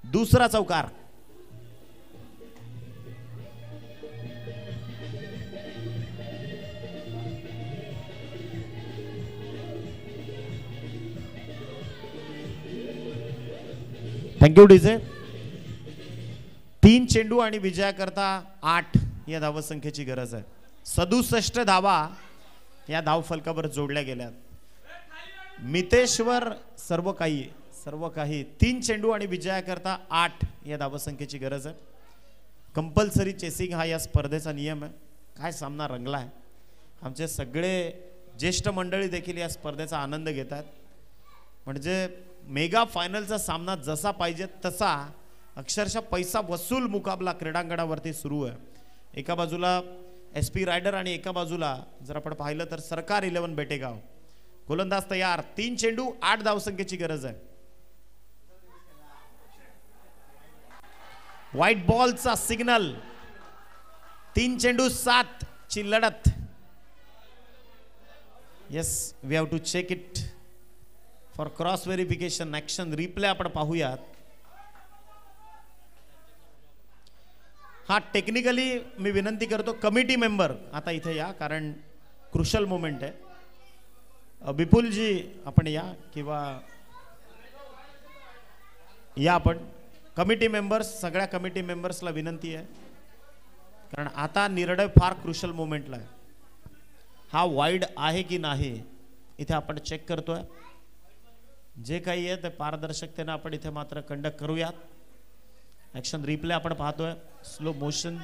दुसरा चौकार. Thank you DJ. 3 चेंडू आणि विजयाकरता 8 या धावसंख्येची गरज आहे. 67 धावा या धावफलकावर जोडल्या गेल्यात. मितेशवर सर्व काही 3 चेंडू आणि विजयाकरता 8 या धावसंख्येची गरज आहे. कंपल्सरी चेसिंग हा या स्पर्धेचा नियम आहे. काय सामना रंगला आहे. आमचे सगळे ज्येष्ठ मंडळी देखील या स्पर्धेचा आनंद घेतात. म्हणजे मेगा फायनलचा सामना जसा पाहिजे तसा अक्षरशः पैसा वसूल मुकाबला क्रीडांगणावरती सुरू आहे. एका बाजूला SP रायडर आणि एका बाजूला जर आपण पाहिलं तर सरकार 11 बेटेगाव. गोलंदाज तयार. 3 चेंडू 8 धावसंख्येची गरज आहे. व्हाईट बॉलचा सिग्नल. 3 चेंडू 7 ची लढत. Yes, we have to check it for cross verification. Action replay आपण पाहूयात. हा टेक्निकली मी विनंती करतो कमिटी मेंबर आता इथे या, कारण क्रुशल मोमेंट आहे. विपुलजी आपण या, किंवा या आपण. कमिटी मेंबर्स, सगळ्या कमिटी मेंबर्सला विनंती आहे, कारण आता निर्णय फार क्रुशल मोमेंटला आहे. हा वाईड आहे की नाही इथे आपण चेक करतोय. जे काही आहे ते पारदर्शकतेने आपण इथे मात्र कंडक्ट करूयात. ऍक्शन रिप्ले आपण पाहतोय, slow motion.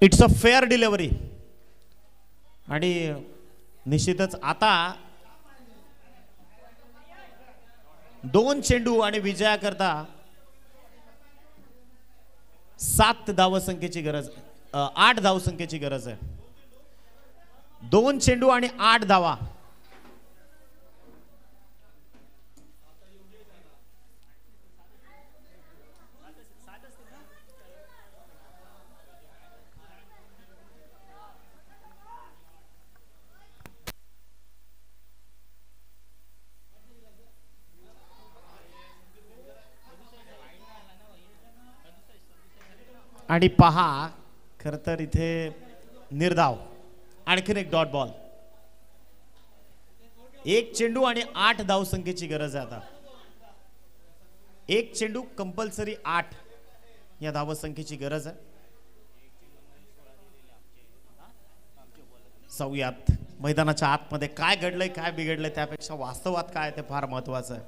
It's a fair delivery. आणि निश्चितच आता 2 चेंडू आणि विजयाकरता 7 धावसंख्येची गरज, 8 धावसंख्येची गरज आहे. 2 चेंडू आणि 8 धावा. आणि पहा खर तर इथे निर्धाव, आणखीन एक डॉट बॉल. एक चेंडू आणि 8 धावसंख्येची गरज आहे आता. एक चेंडू कंपल्सरी 8 या धावसंख्येची गरज आहे. जाऊयात मैदानाच्या आतमध्ये काय घडलंय काय बिघडलंय त्यापेक्षा वास्तवात काय ते फार महत्वाचं आहे.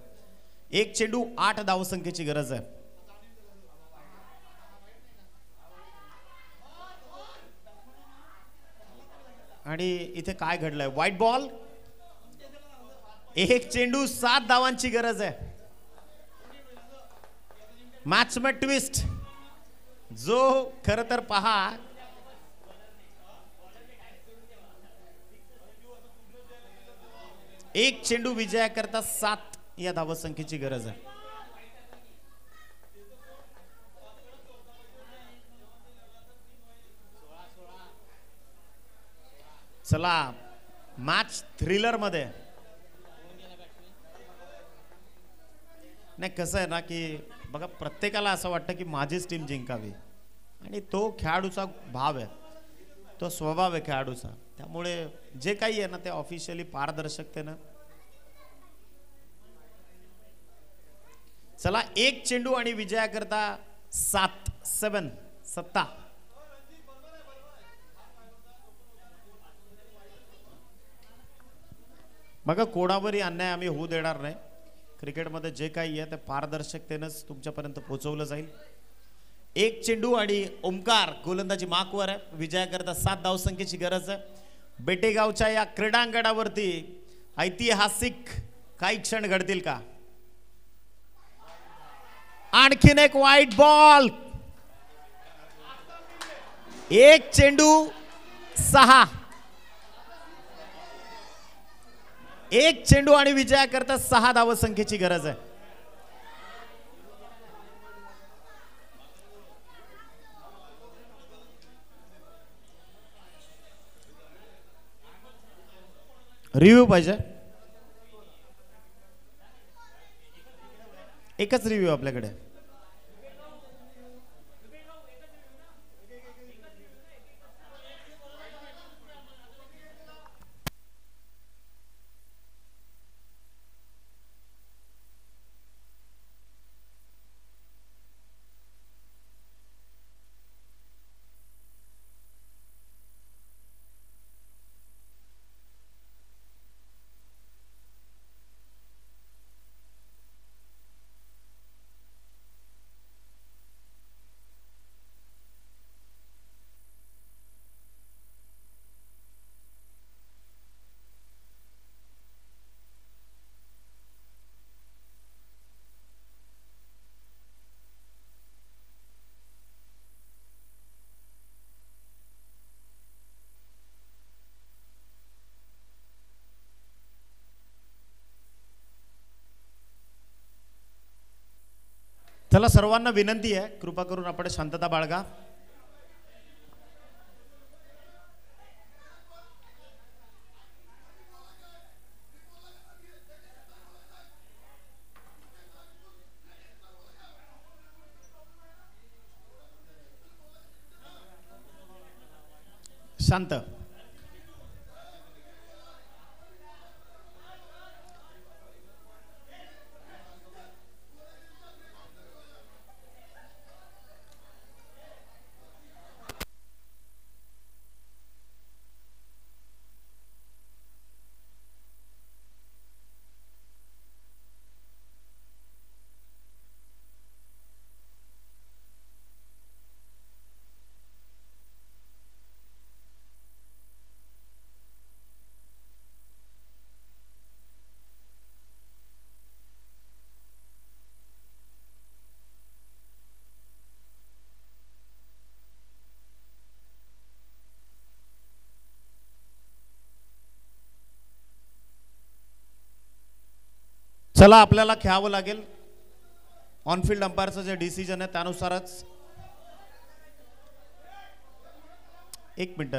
एक चेंडू 8 धावसंख्येची गरज आहे. आणि इथे काय घडलंय, व्हाईट बॉल. एक चेंडू 7 धावांची गरज आहे. मॅच में ट्विस्ट जो खर तर पहा एक चेंडू विजयाकरता 7 या धावसंख्येची गरज आहे. चला मॅच थ्रिलर मध्ये. नाही कसं आहे ना की बघा प्रत्येकाला असं वाटतं की माझीच टीम जिंकावी आणि तो खेळाडूचा भाव आहे, तो स्वभाव आहे खेळाडूचा. त्यामुळे जे काही आहे ना ते ऑफिशियली पारदर्शकतेनं. चला एक चेंडू आणि विजयाकरता 7 सत्ता. बघा कोणावरही अन्याय आम्ही होऊ देणार नाही. क्रिकेटमध्ये जे काही आहे ते पारदर्शकतेनंच तुमच्यापर्यंत पोहोचवलं जाईल. एक चेंडू आणि ओमकार गोलंदाजी मार्कवर आहे. विजयाकरता 7 धावसंख्येची गरज आहे. बेटेगावच्या या क्रीडांगणावरती ऐतिहासिक काही क्षण घडतील का. आणखीन एक व्हाईट बॉल. एक चेंडू 6. एक चेंडू आणि विजयाकरता 6 धावसंख्येची गरज आहे. रिव्ह्यू पाहिजे. एकच रिव्ह्यू आपल्याकडे. चला सर्वांना विनंती आहे कृपा करून आपण शांतता बाळगा. शांत. चला आपल्याला खेळावं लागेल. ऑनफिल्ड अंपायरचं जे डिसिजन आहे त्यानुसारच. एक मिनिट.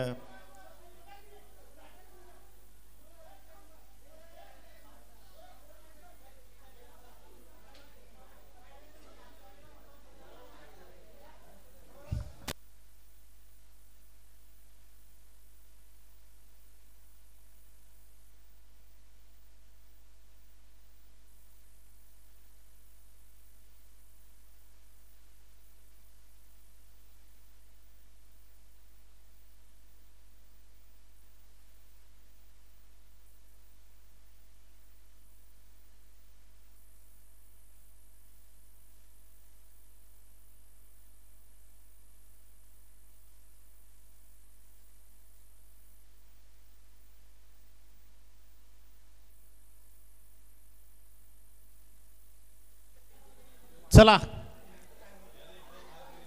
चला,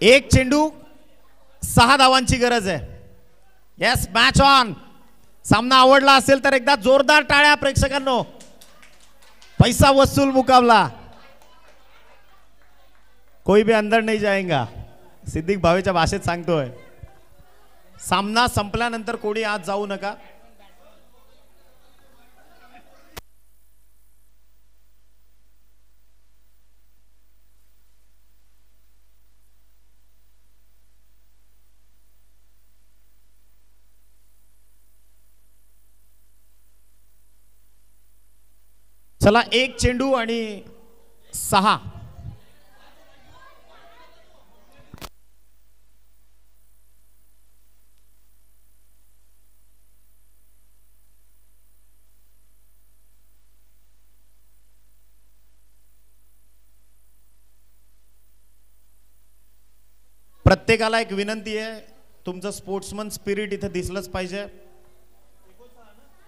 एक चेंडू 6 धावांची गरज आहे. Yes, match on. सामना आवडला असेल तर एकदा जोरदार टाळ्या प्रेक्षकांनो. पैसा वसूल मुकाबला, कोई भी अंदर नहीं जाएगा, सिद्दीक भावेच्या भाषेत सांगतोय. सामना संपल्यानंतर कोणी आज जाऊ नका. चला, एक चेंडू आणि 6. प्रत्येकाला एक विनंती आहे, तुमचं स्पोर्ट्समन स्पिरिट इथे दिसलंच पाहिजे.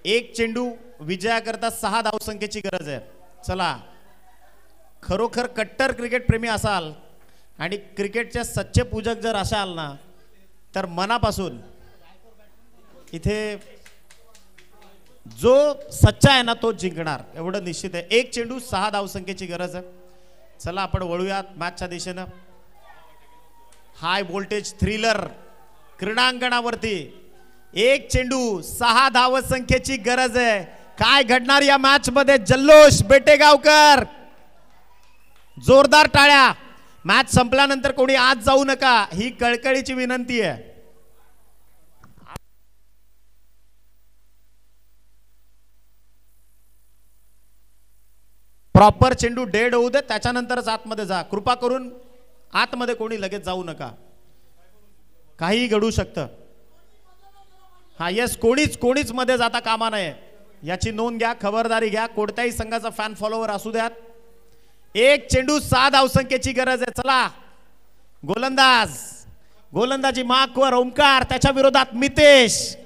एक चेंडू विजयाकरता 6 धावसंख्येची गरज आहे. चला, खरोखर कट्टर क्रिकेट प्रेमी असाल आणि क्रिकेटचे सच्चे पूजक जर असाल ना, तर मनापासून इथे जो सच्चा आहे ना तोच जिंकणार, एवढं निश्चित आहे. एक चेंडू 6 धावसंख्येची गरज आहे. चला, आपण वळूयात मॅचच्या दिशेनं. हाय व्होल्टेज थ्रिलर क्रीडांगणावरती एक चेंडू 6 धावसंख्येची गरज आहे. काय घडणार या मॅच मध्ये? जल्लोष बेटेगावकर, जोरदार टाळ्या. मॅच संपल्यानंतर कोणी आज जाऊ नका, ही कळकळीची विनंती आहे. प्रॉपर चेंडू डेड होऊ दे, त्याच्यानंतरच आतमध्ये जा. कृपा करून आतमध्ये कोणी लगेच जाऊ नका, काही घडू शकतं. हा, येस, कोणीच मध्ये जाता कामा नये, याची नोंद घ्या, खबरदारी घ्या. कोणत्याही संघाचा फॅन फॉलोवर असू द्यात. एक चेंडू 6 धावसंख्येची गरज आहे. चला, गोलंदाजी मार्कवर ओमकार, त्याच्या विरोधात मितेश.